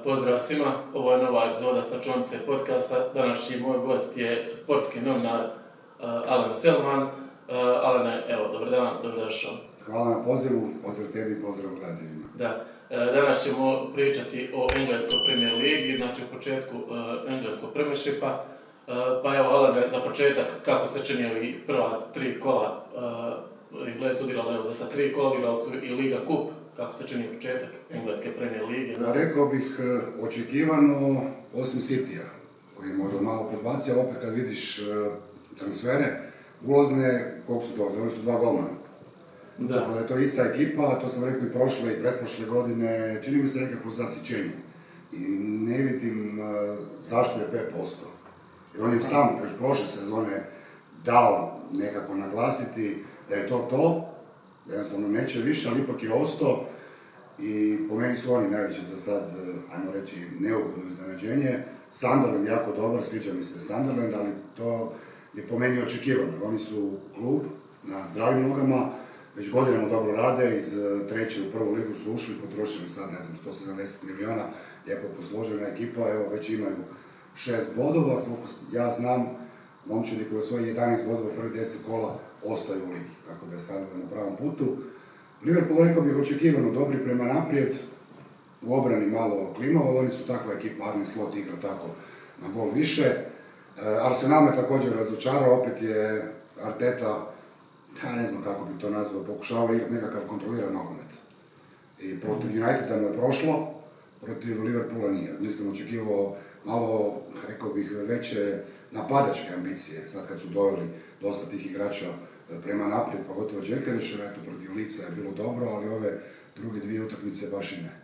Pozdrav svima, ovo je nova epizoda Slačionice podcasta. Današnji moj gost je sportski novinar Alen Selman. Alene, evo, dobar dan, dobrodošao. Hvala na pozivu, pozdrav tebi i pozdrav gledateljima. Da, danas ćemo pričati o engleskoj Premier ligi, znači u početku engleskog Premiershipa. Pa evo, Alene, za početak, kako se činio i prva 3 kola, Englezi su odigrali, evo, da sa 3 kola odigrali su i Liga Cup. Kako se čini početak engleske Premier lige? Rekao bih očekivano, osim Citya, koji je možda malo podbacio, opet kad vidiš transfere, ulazne, koliko su dobili? Oni su 2 golmana. Da. Dakle, je to ista ekipa, to sam rekao i prošle i pretprošle godine, čini mi se nekako zasićenje. I ne vidim zašto je 5%. Jer on je sam još prošle sezone dao nekako naglasiti da je to, da jednostavno neće više, ali ipak je ostao i po meni su oni najveći za sad, ajmo reći, neugodno iznenađenje. Sunderland jako dobar, sviđa mi se Sunderland, ali to je po meni očekivano. Oni su klub na zdravim nogama, već godinama dobro rade, iz treće u prvu ligu su ušli, potrošili sad, ne znam, 170 miliona, lijepo posložena ekipa, evo već imaju 6 bodova, koliko ja znam, momčadi koji osvoji 11 bodova prvi 10 kola ostaju u ligi, tako da je sad na pravom putu. Liverpool, rekao bih, očekivano dobri prema naprijed, u obrani malo klimavo, ali oni su takva ekipa, Arne Slot igra tako na gol više. Arsenal me također razočarao, opet je Arteta, ja ne znam kako bi to nazvao, pokušavao igrati nekakav kontroliran nogomet. I protiv Uniteda mu je prošlo, protiv Liverpoola nije. Nisam očekivao malo, rekao bih, veće napadačke ambicije, sad kad su doveli dosta tih igrača prema naprijed, pogotovo Džekariša, eto, protiv Lica je bilo dobro, ali ove druge 2 utakmice baš i ne.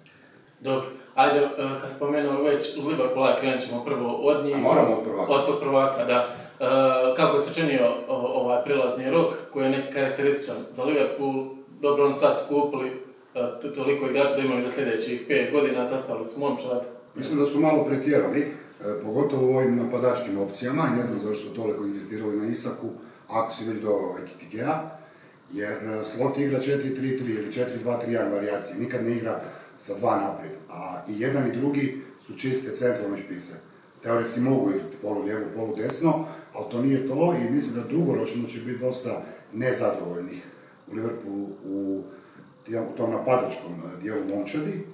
Dobro, ajde, kad spomenuo već Liverpoola, krenut ćemo prvo od njih. Moramo od prvaka. Od prvaka, da. Kako je se činio ovaj prilazni rok, koji je neki karakterističan za Liverpool. Dobro, oni sad su kupili toliko igrača da imaju do sljedećih 5 godina, sastavili su momčad. Mislim da su malo pretjerali, pogotovo u ovim napadačkim opcijama, i ne znam zašto su toliko inzistirali na Isaku, ako si već doveo Ekitikeja, jer Slot igra 4-3-3 ili 4-2-3-1 varijacije, nikad ne igra sa 2 naprijed, a i jedan i drugi su čiste centralne špice. Teoretski mogu igrati polu lijevo, polu desno, ali to nije to i mislim da dugoročno će biti dosta nezadovoljnih u Liverpoolu u tom napadačkom dijelu momčadi.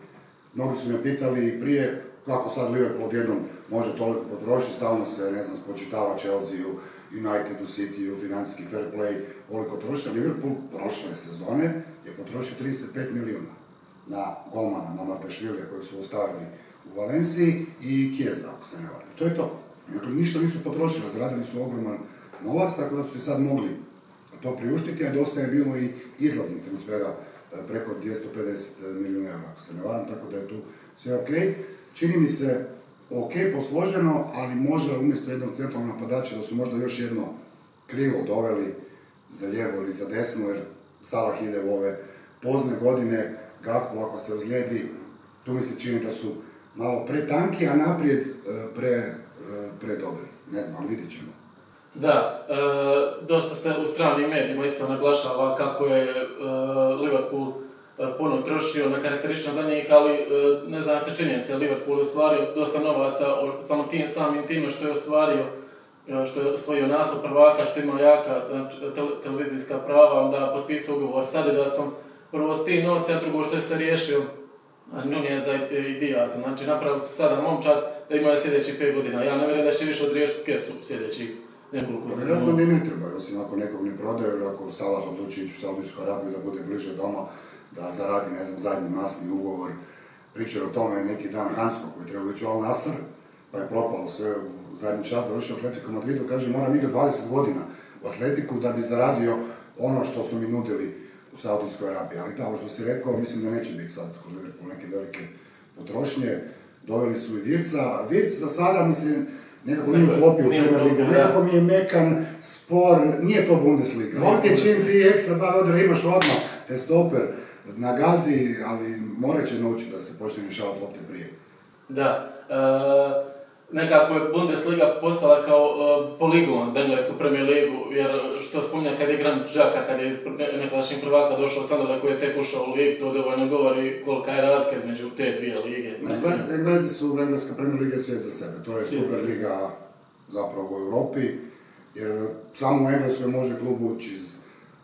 Mnogi su me pitali prije kako sad Liverpool odjednom može toliko potrošiti, stalno se, ne znam, spočitava Chelsea, Unitedu, Cityu, financijski fair play, koliko troši. Liverpool prošle sezone je potrošio 35 milijuna na golmana, na Marpešvilija kojeg su ostavili u Valenciji i Chiesa, ako se ne varam. To je to. Dakle, ništa nisu potrošili, zaradili su ogroman novac, tako da su se sad mogli to priuštiti, a dosta je bilo i izlaznih transfera preko 250 milijuna eura, ako se ne varam, tako da je tu sve ok. Čini mi se ok posloženo, ali možda umjesto jednog centralnog napadača da su možda još jedno krilo doveli za lijevo ili za desno, jer Salah ide u ove pozne godine, Gakpo ako se ozlijedi, tu mi se čini da su malo pretanki, a naprijed predobri. Ne znam, ali vidjet ćemo. Da, dosta se u stranim medijima isto naglašava kako je Liverpool puno trošio na karakteristično za njih, ali ne znam se činjenice, Liverpool je ostvario dosta novaca samo samim time što je ostvario, što je osvojio naslov prvaka, što ima jaka televizijska prava, onda potpisao ugovor s Adidasom. Prvo s tim novce, a drugo što je se riješio Nuneza i Diaza. Znači napravili su sada momčad da imaju sljedećih 5 godina. Ja ne vjerujem da će više odriješiti kesu sljedećih nekoliko sezona. Vjerojatno ni ne treba, osim ako nekog ne prodaju, ili ako Salah odluči ići u Saudijsku Arabiju da bude bliže doma, da zaradi, ne znam, zadnji masni ugovor. Pričaju o tome neki dan Hansko koji treba ići u Al Nassr, pa je propalo sve u zadnji čas, završio Atletico Madridu, kaže moram igrati 20 godina u Atletiku da bi zaradio ono što su mi nudili u Saudijskoj Arabiji. Ali kao što si rekao, mislim da neće biti sad kod Liverpool neke velike potrošnje. Doveli su i Virca. Virc za sada, mislim, nekako nije uklopio u Premier ligu. Nekako mi je mekan, spor, nije to Bundesliga. Ok, čim 3 ekstra 2 rodera imaš odmah, te stoper nagazi, ali morat će naučiti da se počne rješavati lopte prije. Da, nekako je Bundesliga postala kao poligon za englesku Premier ligu, jer što spominja kad je Granit Xhaka, kad je iz nekadašnjeg prvaka došao Sunderlanda koji je tek ušao u ligu, to dovoljno govori kolika je razlika između te dvije lige. Engleska Premier liga je svijet za sebe, to je super liga zapravo u Europi, jer samo u Engleskoj može klub ući iz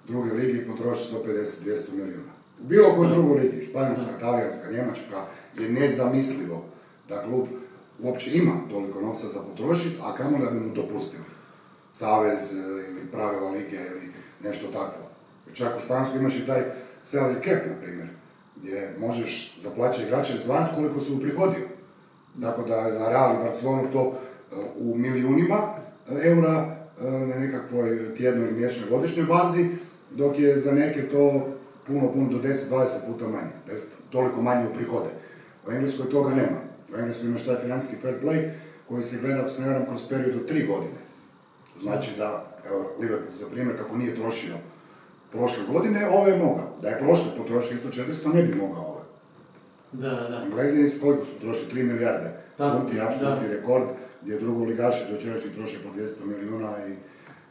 druge lige i potrošiti 150-200 milijuna. U bilo kojoj drugoj ligi, Španjolska, Talijanska, Njemačka, je nezamislivo da klub uopće ima toliko novca za potrošiti, a kamo da bi mu dopustili. Savez ili pravila lige ili nešto takvo. Čak u Španjolskoj imaš i taj salary cap, na primjer, gdje možeš za plaće igrača izdvajati koliko su uprihodio. Tako da je za Real i Barcelonu to u milijunima eura na nekakvoj tjednoj ili mjesečnoj godišnjoj bazi, dok je za neke to puno do 10-20 puta manje. Toliko manje uprihode. U Engleskoj toga nema. U Engleskoj imaš taj financijski fair play koji se gleda, ako se ne varam, kroz period od 3 godine. Znači da, evo, Liverpool za primjer, kako nije trošio prošle godine, ove je mogao. Da je prošle potrošio isto 400, ne bi mogao ove. Da. Englezi koliko su trošili? 3 milijarde. Funti je apsolutni rekord, gdje drugoligaši dočerašnji troše po 200 milijuna i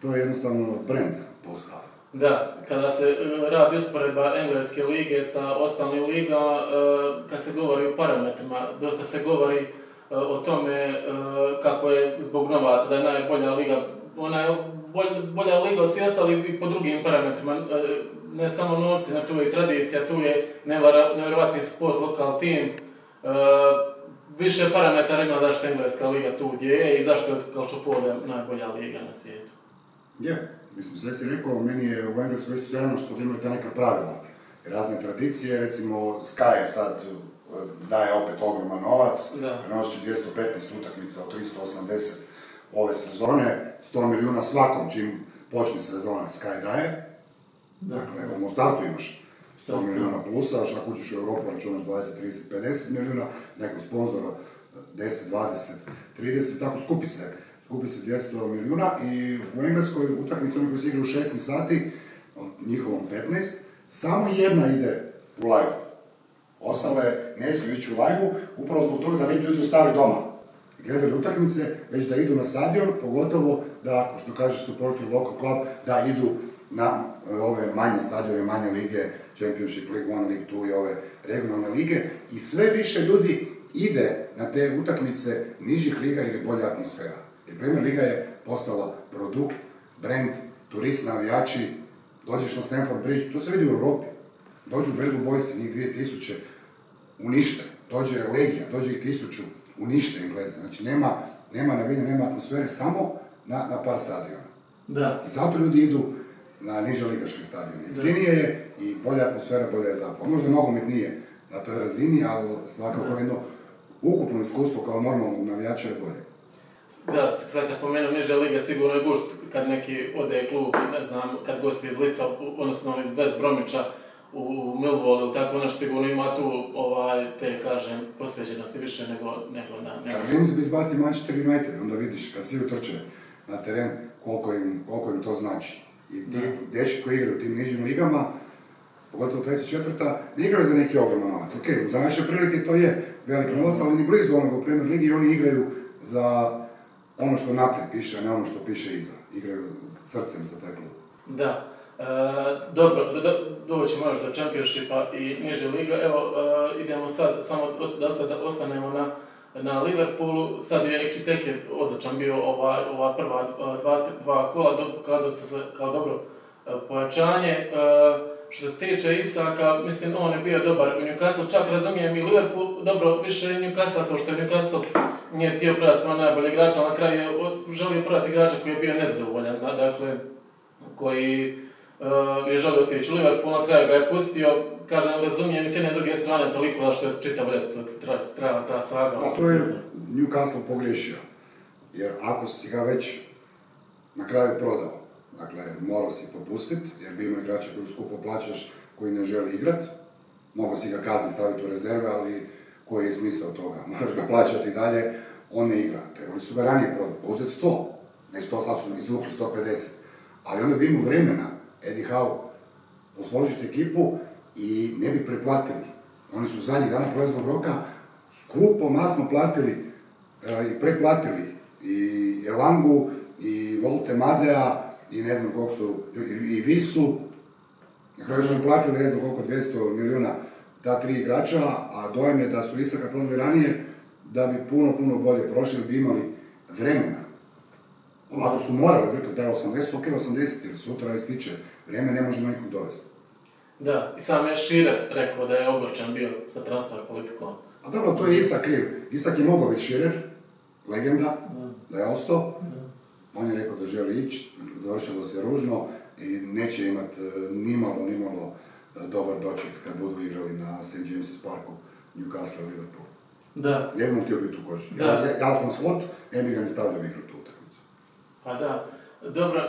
to je jednostavno brand postao. Da, kada se radi usporedba engleske lige sa ostalim ligama, kad se govori o parametrima, dosta se govori o tome kako je zbog novaca, da je najbolja liga, ona je bolja liga od svih ostalih i po drugim parametrima, ne samo novci, tu je i tradicija, tu je nevjerovatni sport, lokal tim, više parametara ima zašto engleska liga tu gdje je i zašto je Calciopoli najbolja liga na svijetu. Je. Mislim, sve si rekao, meni je u Engleskoj isto jedno što imaju ta neka pravila, razne tradicije, recimo Sky je sad daje opet ogroman novac, prenosi 215 utakmica od 380 ove sezone, 100 milijuna svakom čim počne sezona Sky daje. Dakle, u startu imaš 100 milijuna plusa, još ako učiš u Europu računaš 20, 30, 50 milijuna, nekog sponzora 10, 20, 30, tako skupi se 200 milijuna i u Engleskoj utakmici oni koji se igraju u 16 sati, njihovom 15, samo jedna ide u live. Ostale ne smiju ići u live upravo zbog toga da ne ljudi ostali doma. Gledaju utakmice, već da idu na stadion, pogotovo da, što kaže supporter local club, da idu na ove manje stadione, manje lige, Championship, League 1, League 2 i ove regionalne lige i sve više ljudi ide na te utakmice nižih liga jer je bolja atmosfera. Jer Premier Liga je postala produkt, brand, turist, navijači, dođeš na Stamford Bridge, to se vidi u Europi. Dođu Bad Blue Boysi, njih 2000, unište. Dođe Legija, dođe ih 1000, unište Engleze. Znači nema navijanja, nema atmosfere, samo na par stadiona. Da. I zato ljudi idu na niže ligaške stadione. Jeftinije je i bolja atmosfera, bolja je zapravo. Možda nogomet nije na toj razini, ali svakako jedno ukupno iskustvo kao normalnog navijača je bolje. Da, sad kad spomenuo niže lige, sigurno je gušt kad neki ode klub, ne znam, kad gosti iz Lica, odnosno iz West Bromića u Millwall ili tako, ono sigurno ima tu te, kažem, posvećenosti više nego na... Kad Grimsby izbaci Manchester United, onda vidiš kad svi utrče na teren koliko im to znači. I ti dečki koji igraju u tim nižim ligama, pogotovo 3. 4. ne igraju za neki ogroman novac. Ok, za naše prilike to je velik novac, ali ni blizu onoga u Premier Ligi i oni igraju za ono što naprijed piše, a ne ono što piše iza. Igraju srcem za taj klub. Da. Dobro, doćemo još do Championshipa i niže liga. Evo, idemo sad, samo da ostanemo na Liverpoolu. Sad je Ekitike odličan bio ova prva dva kola, pokazao se kao dobro pojačanje. Što se tiče Isaka, mislim, on je bio dobar u Newcastle, čak razumijem i Liverpool, dobro, više Newcastle, to što je Newcastle nije htio prodati svoje najbolje igrača, ali na kraju je želio prodati igrača koji je bio nezadovoljan, dakle, koji je želio otići u Liverpool, na kraju ga je pustio, kažem, razumijem i s jedne druge strane toliko da što je čitav ljeto trajala ta saga. A to je Newcastle pogriješio, jer ako si ga već na kraju prodao, dakle, morao si popustiti, jer bi imao igrača koji skupo plaćaš, koji ne želi igrat. Mogu si ga kazniti, staviti u rezerve, ali koji je smisao toga? Moraš ga plaćati dalje, on ne igra. Trebali su ga ranije prodati, uzeti 100. Ne 100, sad su izvukli 150. Ali onda bi imao vremena, Eddie Howe, posložiti ekipu i ne bi preplatili. Oni su zadnjih dana prelaznog roka skupo, masno platili i preplatili i Elangu, i Volte Madea, i ne znam koliko su, i Visu. Na kraju su im platili ne znam koliko, 200 milijuna ta 3 igrača, a dojam je da su Isaka prodali ranije da bi puno bolje prošli, bi imali vremena. Ovako su morali, rekao da je 80, ok, 80, jer sutra ističe vrijeme, ne možemo nikog dovesti. Da, i sam je Širer rekao da je ogorčan bio sa transfer politikom. A dobro, to je Isak kriv. Isak je mogao biti Širer, legenda, da je ostao. On je rekao da želi ići, završilo se ružno i neće imati nimalo dobar doček kad budu igrali na St. James's Parku, Newcastle i Liverpool. Da. Ne bi mu htio biti u koži. Ja sam slot, ne bi ga ni stavljao igru tu utakmicu. Pa da. Dobro,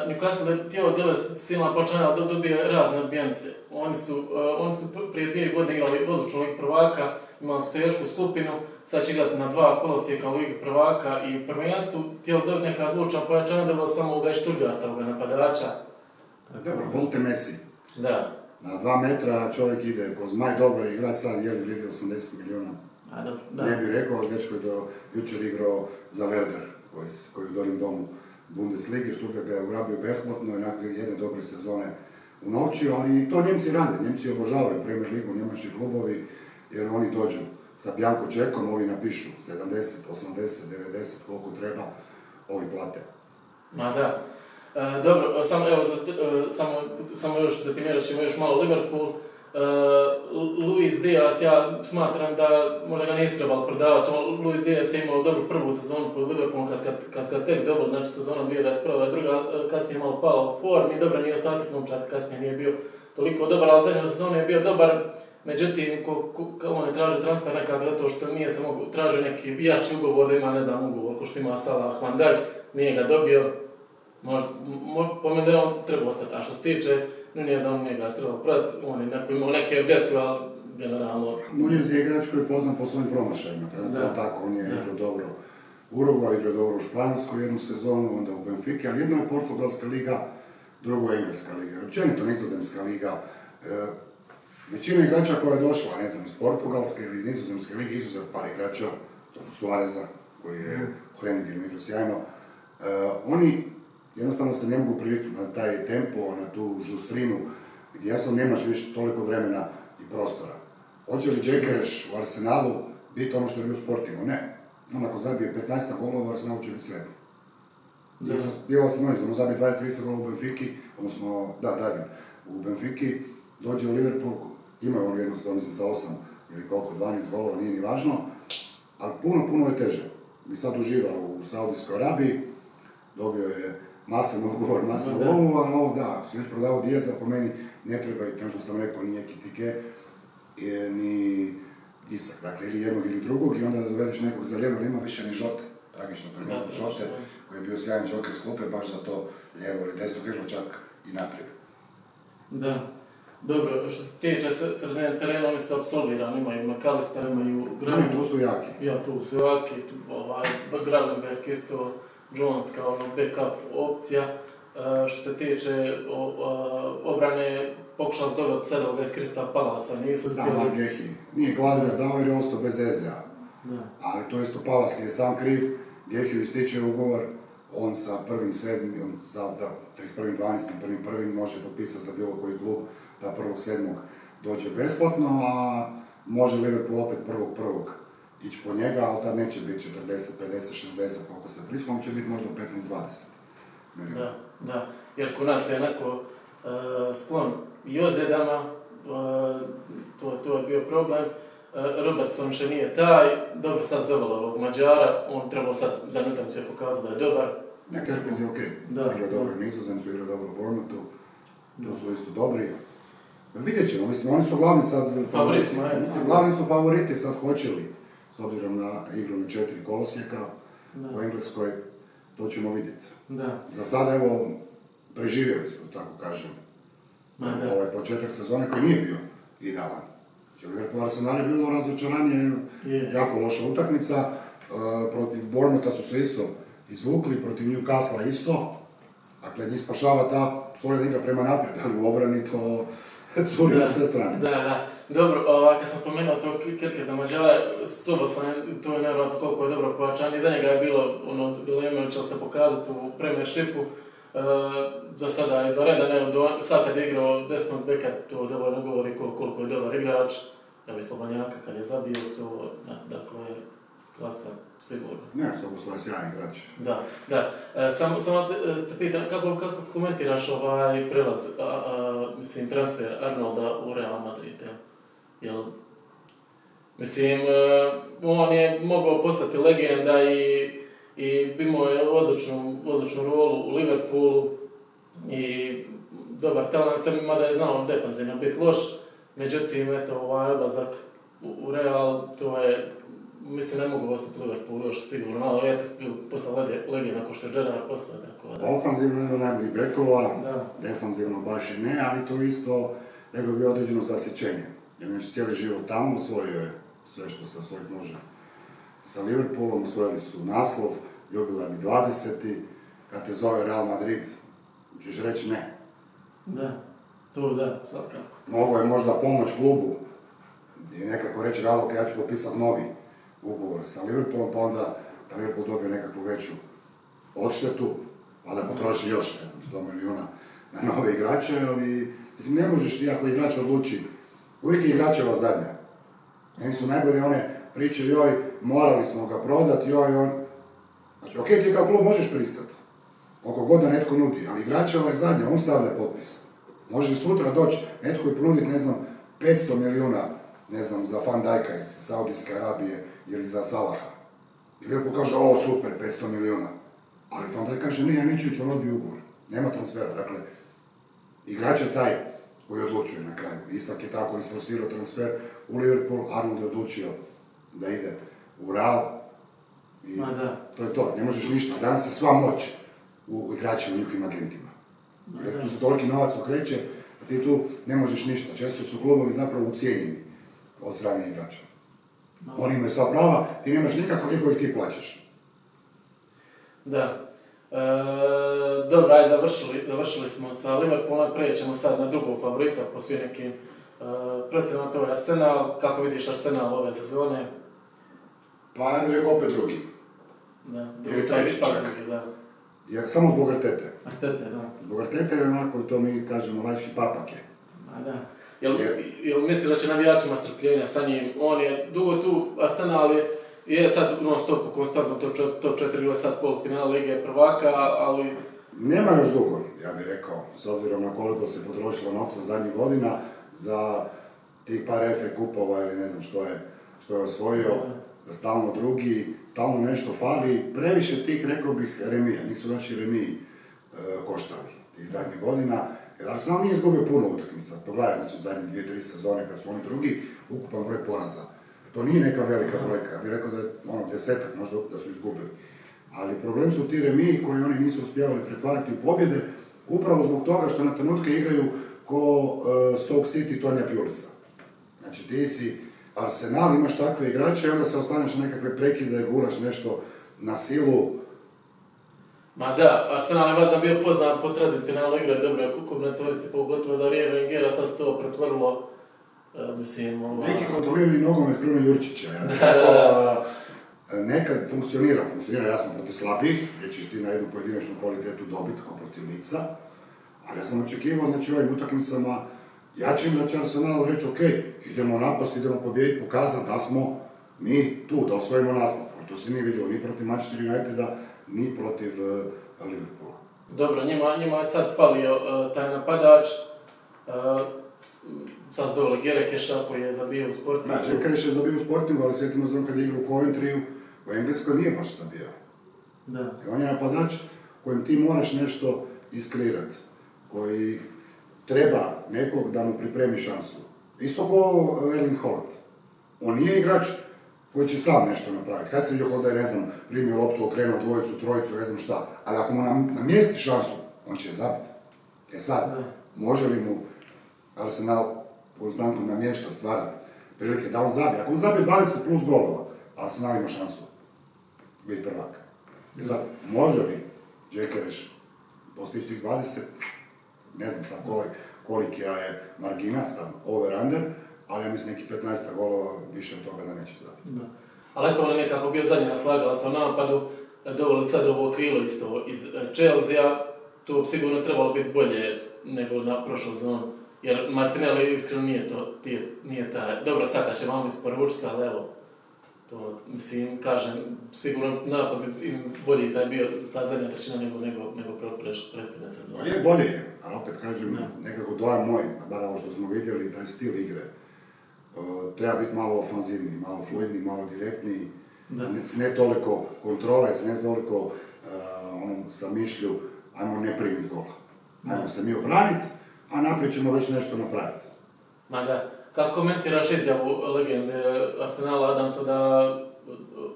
Newcastle je htio dovesti silna počanja, ali dobije razne odbijence. Oni su prije 2 godine igrali odličnu ligu prvaka, imali su tešku skupinu, sad će igrati na 2 kolosijeka u ligi prvaka i u prvenstvu. Htjeli su dobiti neka zvučna pojačanja, da je bilo samo ovoga i Šturgarta, ovoga napadača. Dobro, Volte Messi. Da. Na 2 metra čovjek ide ko zmaj dobar igrač, sad je li vrijedi 80 milijuna. Da. Ne bih rekao, ali već koji je jučer igrao za Werder, koji je u Donjem domu Bundeslige, Stuttgart ga je ugrabio besplatno i nakon jedne dobre sezone u noći, ali to Njemci rade. Njemci obožavaju Premier ligu, njemački klubovi, jer oni dođu sa bjanko čekom, ovi napišu 70, 80, 90, koliko treba, ovi plate. Ma da. Dobro, samo još definirat ćemo još malo Liverpool. Luis Diaz, ja smatram da možda ga nisi trebalo prodavati. Luis Diaz je imao dobru prvu sezonu pod Liverpoolom kad ga tek dobro, znači sezona 2021-2022, kasnije malo pao u formi, dobro nije ostatak momčad, kasnije nije bio toliko dobar, ali zadnju sezonu je bio dobar. Međutim, on je tražio transfer nekako zato što nije se mogu, tražio neki jači ugovor, da ima, ne znam, ugovor ko što ima Salah, Van Dijk, nije ga dobio. Po mene da je on trebao ostati, a što se tiče Nunez, on nije ga trebao prodati, on je imao neke greške, ali generalno... Nunez je igrač koji je poznan po svojim promašajima, tako, on je igrao dobro u Uruguay, igrao dobro u Španjolskoj jednu sezonu, onda u Benfica, ali jedno je Portugalska liga, drugo je Engleska liga, općenito Nizozemska liga. Većina igrača koja je došla, ne znam, iz Portugalske ili iz Nizozemske lige, izuzev par igrača, Suareza, koji je u Hreningenu igrao sjajno, oni jednostavno se ne mogu priviknuti na taj tempo, na tu žustrinu, gdje jednostavno nemaš više toliko vremena i prostora. Hoće li Džekereš u Arsenalu biti ono što je bio u Sportingu? Ne. On ako zabije 15 golova, u Arsenalu će biti sretno. Bila sam on zabije 20-30 golova u Benfiki, odnosno, Darwin, u Benfiki, dođe u Liverpool, imaju on jednu sezonu sa 8 ili koliko, 12 golova, nije ni važno, ali puno je teže. I sad uživa u Saudijskoj Arabiji, dobio je masivno ugovor, masivno lovu, ali ovo da, ako si već prodao Diaza, po meni ne treba, i kao što sam rekao, nije Kitike, ni Isak, dakle, ili jednog ili drugog, i onda da dovedeš nekog za lijevo, nema više ni Žote, tragično prema Žote, koji je bio sjajan Joker iz klupe, baš za to lijevo ili desno krilo, čak i naprijed. Da. Dobro, što se tiče sredine terena, oni su apsolvirani, imaju McAllister, imaju Gravenberch. Tu su jaki. Ja, tu su jaki, Gravenberch isto, Jones kao backup opcija. Što se tiče obrane, pokušali se dobiti Sedoga iz Crystal Palasa, nisu uspjeli. Da, Magehi. Nije Glazner dao jer je ostao bez Ezea. Ali to isto Palas je sam kriv, Gehiju ističe ugovor, on sa 1.7., on sa 31.12., 1.1. može potpisati za bilo koji klub da 1.7. dođe besplatno, a može Liverpool opet 1.1. ići po njega, ali tad neće biti 40, 50, 60 koliko se prišlo, on će biti možda 15-20. Da, jer Konate je onako sklon i ozljedama, to je bio problem. Robertson še nije taj, dobro sad se dovelo ovog Mađara, on trebao sad za utakmicu je pokazao da je dobar. Kerkez je okej, igra dobro u Nizozemsku, igra dobro u Bournemouthu, tu su isto dobri. Vidjet ćemo, mislim, oni su glavni sad favoriti. Glavni su favoriti sad hoće li, s obzirom na igru na 4 kolosijeka u Engleskoj, to ćemo vidjeti. Za sada, evo, preživjeli smo, tako kažem, ovaj početak sezone koji nije bio idealan. Liverpool Arsenal je bilo razočaranje, jako loša utakmica, protiv Bournemoutha su se isto izvukli, protiv Newcastle isto. Dakle, njih spašava ta solidna igra prema naprijed, ali u obrani to curi na sve strane. Da. Dobro, kad sam spomenuo to Kirkeza Mađara, Soboslaj, to je nevjerojatno koliko je dobro pojačanje. Za njega je bilo dilema će li se pokazati u Premiershipu. Za sada je izvanredan, evo, sad kad je igrao desnog beka, to dovoljno govori koliko je dobar igrač. Evo i Slobanjaka kad je zabio, to, dakle, klasa sigurno. Ne, Soboslaj je sjajan igrač. Da. Samo te pitam, kako komentiraš ovaj prelaz, transfer Arnolda u Real Madrid, jel? Mislim, on je mogao postati legenda i imao je odličnu rolu u Liverpoolu i dobar talent, mada je znao defanzivno biti loš, međutim, eto, ovaj odlazak u Real, to je, mislim, ne mogu ostati u Liverpoolu još sigurno, malo eto, postao legenda ako što je Gerrard postao, tako da. Ofanzivno je najbolji bekova, defanzivno baš i ne, ali to isto, rekao bi određeno zasjećenje. Jer znači cijeli život tamo, osvojio je sve što se osvojiti može. Sa Liverpoolom osvojili su naslov, jubilarni 20. Kad te zove Real Madrid, ćeš reći ne. Da, svakako. Mogu je možda pomoć klubu i nekako reći Realu, ja ću potpisati novi ugovor sa Liverpoolom, pa onda da Liverpool dobije nekakvu veću odštetu, pa da potroši još, 100 milijuna na nove igrače, ali mislim, ne možeš ti ako igrač odluči, uvijek je igračeva zadnja. Meni su najbolje one priče, joj, morali smo ga prodati, on. Znači, okej, ti kao klub možeš pristati, koliko god da netko nudi, ali igračeva je zadnja, on stavlja potpis. Može sutra doći netko i ponuditi, 500 milijuna, za Van Dijka iz Saudijske Arabije ili za Salaha. I Liverpool kaže, super, 500 milijuna. Ali Van Dijk kaže, nije, ja neću ići, on odbije ugovor. Nema transfera, dakle, igrač je taj koji odlučuje na kraju. Isak je tako isforsirao transfer u Liverpool, Arnold je odlučio da ide u Real. I to je to, ne možeš ništa. Danas je sva moć u igračima i njihovim agentima. Jer tu se toliki novac okreće, a ti tu ne možeš ništa. Često su klubovi zapravo ucijenjeni od strane igrača. Oni imaju sva prava, ti nemaš nikako koliko ih ti plaćaš. Da. Dobro, ajde, završili smo sa Liverpoolom, pređemo sad na drugog favorita po svim nekim procjenama, to je Arsenal. Kako vidiš Arsenal ove sezone? Pa ja bih rekao opet drugi. Ili treći čak. Jer samo zbog Artete. Zbog Artete je onako, to mi kažemo, laički papake. Jel misliš da će navijačima strpljenja sa njim? On je dugo tu, Arsenal je sad non stopu konstantno top 4 ili sad polufinala Lige prvaka, ali... Nema još dugo, ja bih rekao, s obzirom na koliko se potrošilo novca zadnjih godina za tih par FA kupova ili ne znam što je osvojio, stalno drugi, stalno nešto fali, previše tih, rekao bih, remija, nisu naši remiji koštali tih zadnjih godina. Jer Arsenal nije izgubio puno utakmica, pogledaj, znači zadnje 2-3 sezone kad su oni drugi, ukupan broj poraza. To nije neka velika brojka, ja bih rekao da je 10 možda da su izgubili. Ali problem su ti remiji koji oni nisu uspjevali pretvarati u pobjede, upravo zbog toga što na trenutke igraju ko Stoke City Tonija Pulisa. Znači ti si Arsenal, imaš takve igrače i onda se oslanjaš na nekakve prekide, guraš nešto na silu. Ma da, Arsenal je vazda bio poznat po tradicionalnoj igri, dobre kombinatorice, pogotovo za vrijeme Wengera, sad se to pretvorilo, Neki kontrolirani nogomet Krune Jurčića, nekad funkcionira jasno protiv slabih, gdje ćeš ti na jednu pojedinačnu kvalitetu dobiti kao protiv lica, ali ja sam očekivao, znači ovim utakmicama jačim da će Arsenal reći, idemo napast, idemo pobijediti, pokazati da smo mi tu, da osvojimo naslov. To se nije vidjelo ni protiv Manchester Uniteda, ni protiv Liverpoola. Dobro, njima je sad falio taj napadač, sad su dole Gerekeša koji je zabio u Sportingu. Da, Gerekeš je zabio u Sportingu, ali sjetimo se kad je igrao u Coventryu, u Engleskoj nije baš zabio. Da. On je napadač kojim ti moraš nešto iskreirati, koji treba nekog da mu pripremi šansu. Isto ko Erling Haaland. On nije igrač koji će sam nešto napraviti. Kad se Joho da je, primio loptu, okrenuo dvojicu, trojicu, ne znam šta. Ali ako mu namjesti šansu, on će je zabiti. Sad, može li mu Arsenal konstantno namješta stvarati prilike da on zabije? Ako on zabije 20 plus golova, Arsenal ima šansu biti prvak. Sad, može li Gyökeres postići tih 20? Ne znam sad koliki je margina, sam over-under, ali ja mislim nekih 15 golova više od toga da neće zabiti. Ali eto, on je nekako bio zadnji naslagalac u napadu, doveli sad ovo krilo isto iz Chelsea, to sigurno trebalo biti bolje nego na prošlu sezonu. Jer Martinelli iskreno nije taj, dobro Saka će malo isporučiti, ali evo, to mislim, kažem, sigurno napad bi bolji taj bio, ta zadnja trećina nego prethodne sezone. Je bolje je, ali opet kažem, nekako dojam moj, bar ovo što smo vidjeli, taj stil igre, treba biti malo ofanzivniji, malo fluidniji, malo direktniji, s ne toliko kontrole, s ne toliko sa mišlju, ajmo ne primiti gola. Ajmo se mi obraniti, a naprijed ćemo već nešto napraviti. Ma da, kako komentiraš izjavu legende Arsenala Adamsa da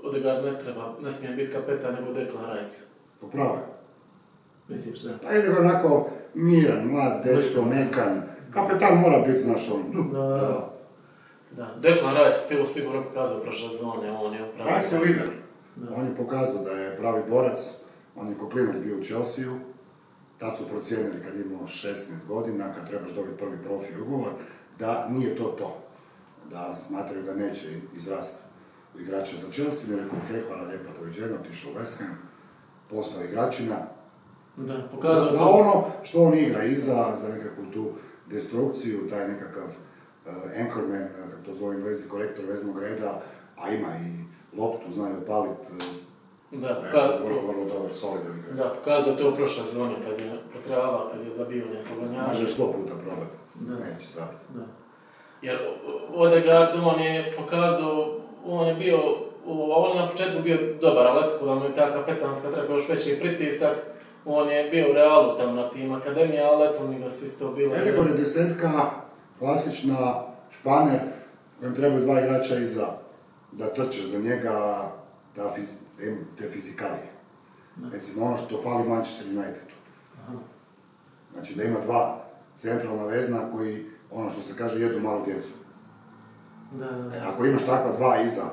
Odegaard ne smije biti kapetan nego Declan Rice? Popravo je. Misliš da? Pa ide onako miran, mlad, dečko, mekan. Kapetan mora biti, znaš, Da, Declan Rice ti sigurno pokazao prošle sezone, on je upravo... Rice je lider. On je pokazao da je pravi borac, on je ko klinac bio u Chelsea-u. Tad su procijenili kad imao 16 godina, kad trebaš dobiti prvi profi ugovor, da nije to. Da smatraju da neće izrasti u igrača za Chelsea, mi rekao, ok, hvala lijepo, doviđenja, otišao u West Ham, postao igračina. Da, pokazao za ono što on igra i za nekakvu tu destrukciju, taj nekakav anchorman, kako to zove Englezi, korektor veznog reda, a ima i loptu, znaju palit. Vrlo dobar, solidan igrač. Da, pokazao to u prošle sezone kad je potrebala, kad je zabio neslobodnjače. Možeš 100 puta probati, neće zabiti. Jer Odegaard, on je pokazao, on je na početku bio dobar, ali eto, da mu je ta kapetanska treba još veći pritisak, on je bio u Realu tamo na tim akademija, ali eto, mi ga se isto bilo... Edegor je desetka, klasična španer, kojem trebaju dva igrača iza, da trče za njega, te fizikalije. Recimo ono što fali Manchester Unitedu. Znači da ima dva centralna vezna koji, ono što se kaže, jedu malu djecu. Ako imaš takva dva iza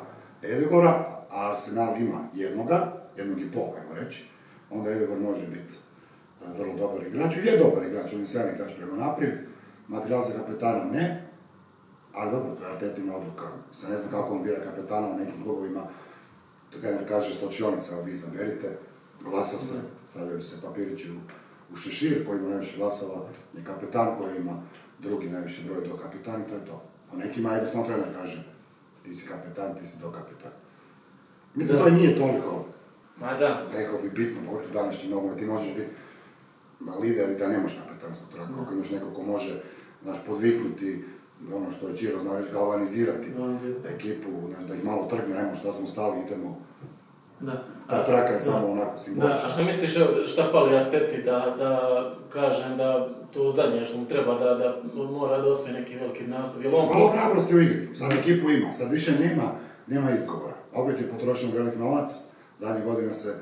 Edegora, a Arsenal ima jednog i pol, ajmo reći, onda Edegor može biti vrlo dobar igrač. Je dobar igrač, on je sjajan igrač prema naprijed. Materijal za kapetana ne, ali dobro, to je Artetina odluka. Se ne znam kako on bira kapetana u nekim klubovima. Trener kaže slačionica, vi izaberite, glasa se, stavljaju se papirići u šešir koji ima najviše glasova, je kapetan koji ima drugi najviše broj do kapitan i to je to. A nekima jednostavno trener kaže, ti si kapetan, ti si do kapitan. Mislim, to nije toliko, rekao bi bitno, pogotovo današnji nogomet, ti možeš biti lider i da nemaš kapetanskog traka, ako imaš neko ko može, podviknuti ono što je Čiro zna reći, galvanizirati ekipu, da ih malo trgne, ajmo šta smo stali, idemo. Ta traka je samo onako simbolična. A što misliš, šta fali Arteti da kažem da to zadnje što mu treba, da mora da osvoji neki veliki naslov? Malo hrabrosti u igri, sad ekipu ima, sad više nema izgovora. Opet je potrošen velik novac, zadnjih godina se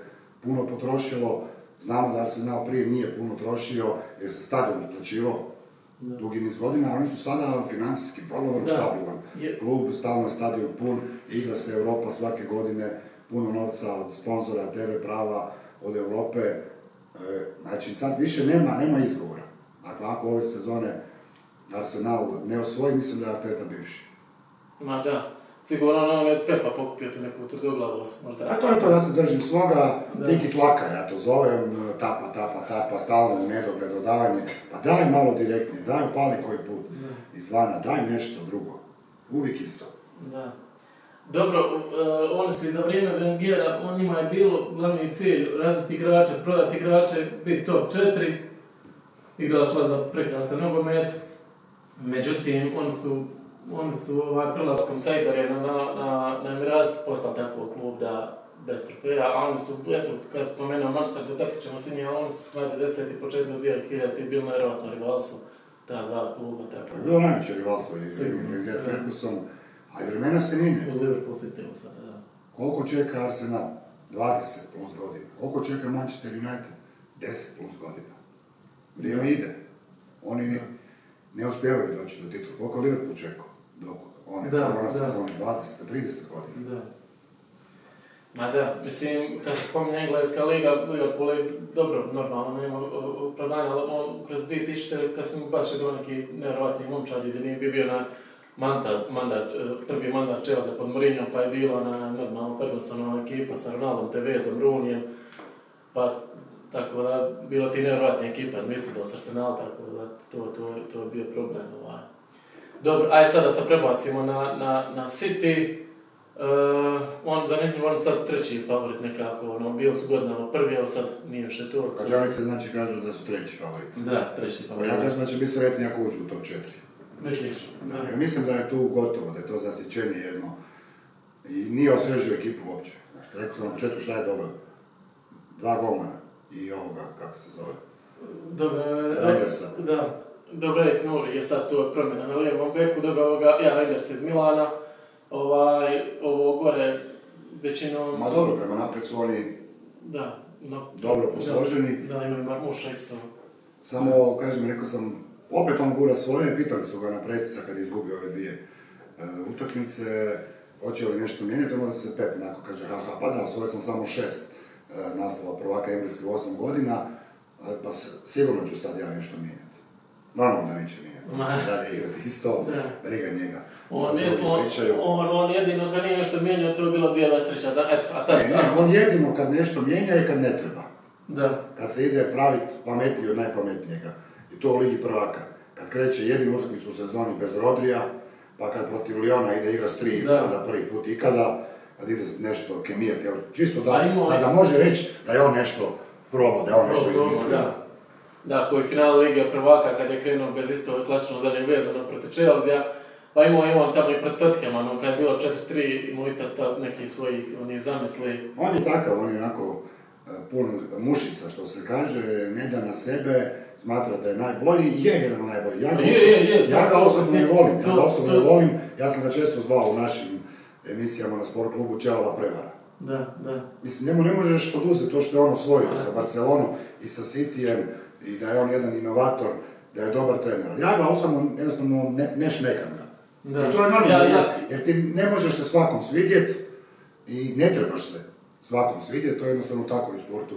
puno potrošilo, znamo da Arsenal prije nije puno trošio jer se stadion uplaćivao dugi niz godina, ali oni su sada financijski vrlo stabilan. Klub, stalno je stadion pun, igra se Europa svake godine, puno novca od sponzora, TV prava od Europe. Znači sad više nema izgovora. Dakle, ako ove sezone Arsenal ne osvoji, mislim da je Arteta bivši. Ma da, sigurno on je od Pepa pokupio tu neku tvrdoglavost možda. A to je to, ja se držim svoga, tiki tlaka, ja to zovem, tapa, stalno nedogled, dodavanje. Pa daj malo direktnije, daj upali koji put izvana, daj nešto drugo. Uvijek isto. Da. Dobro, oni su i za vrijeme Wengera, on njima je bilo glavni cilj razviti igrače, prodati igrače, biti top 4. Igrala sva za prekrasan nogomet. Međutim, oni su prelaskom sa Iberena na Emirat postali tako klub da bez trofeja, a oni su, eto, kad spomenuo Manchester, da ćemo se njima, oni su snade 10. početku 2000 bilo nevjerojatno rivalstvo, ta dva kluba, tako. To je bilo najveće rivalstvo i Wenger Ferguson, a i vremena se mijenjaju. Uz Liverpool City sada, da. Koliko čeka Arsenal? 20 plus godina. Koliko čeka Manchester United? 10 plus godina. Vrijeme ide. Oni ne uspijevaju doći do titula. Koliko Liverpool čekao? Dok oni sezoni 20-30 godina. Ma da, mislim, kad se spominje Engleska liga, Liverpool je dobro, normalno, nema opravdanja, ali on kroz 2000, kad smo baš bio neki nevjerovatni momčadi, gdje nije bio na prvi mandat Chelsea pod Mourinhom, pa je bilo na normalno Fergusonova ekipa sa Ronaldom, Tevezom, Rooneyem, pa tako da, bilo ti nevjerovatni ekipa, mislim da s Arsenal, tako da to je bio problem. Dobro, ajde sada se prebacimo na City. On sad treći favorit nekako, bio su godinama prvi, evo sad nije više to. Kladionice znači kažu da su treći favorit. Da, treći favorit. Ja kažem da će biti sretni ako uđu u top 4. Misliš? Da. Ja mislim da je tu gotovo, da je to zasićenje jedno. I nije osvježio ekipu uopće. Rekao sam na početku šta je dobro. 2 golmana i ovoga, kako se zove. Reindersa. Da. Dobre, Nuri je sad tu promjena na lijevom beku, Reinders iz Milana. Ovo gore većinom... Ma dobro, prema naprijed su oni dobro posloženi. Da, imaju Marmuša isto. Samo, rekao sam, opet on gura svoje, pitali su ga na presica kad je izgubio ove 2 utakmice, hoće li nešto mijenjati, onda se Pep onako kaže, pa da, osvojio sam samo 6 naslova prvaka Engleske u 8 godina, pa sigurno ću sad ja nešto mijenjati. Normalno da neće mijenjati, dalje igrati isto, briga njega. On jedino kad nije nešto mijenjao, to je bilo 2023. On jedino kad nešto mijenja i kad ne treba. Da. Kad se ide praviti pametniji od najpametnijega. I to u Ligi prvaka. Kad kreće jedinu utakmicu u sezoni bez Rodrija, pa kad protiv Liona ide igra s 3 ispada prvi put ikada, kad ide nešto kemijati, čisto da može reći da je on nešto probao, da je on nešto izmislio. Da, koji final Lige prvaka kad je krenuo bez isto klasično zadnjeg vezano protiv Chelsea, pa imao on tamo i pred Tottenhamom, kad je bilo 4-3, imao i nekih svojih zamisli. On je takav, on je onako pun mušica, što se kaže, ne da na sebe, smatra da je najbolji, je jedan najbolji. Ja ga osobno ne volim, ja sam ga često zvao u našim emisijama na sport klubu Čelava prevara. Da. Mislim, ne možeš oduzeti to što je on osvojio sa Barcelonom i sa Cityjem i da je on jedan inovator, da je dobar trener. Ja ga osobno jednostavno ne šmekam ga. I to je normalno, jer ti ne možeš se svakom svidjeti i ne trebaš se svakom svidjeti, to je jednostavno tako i u sportu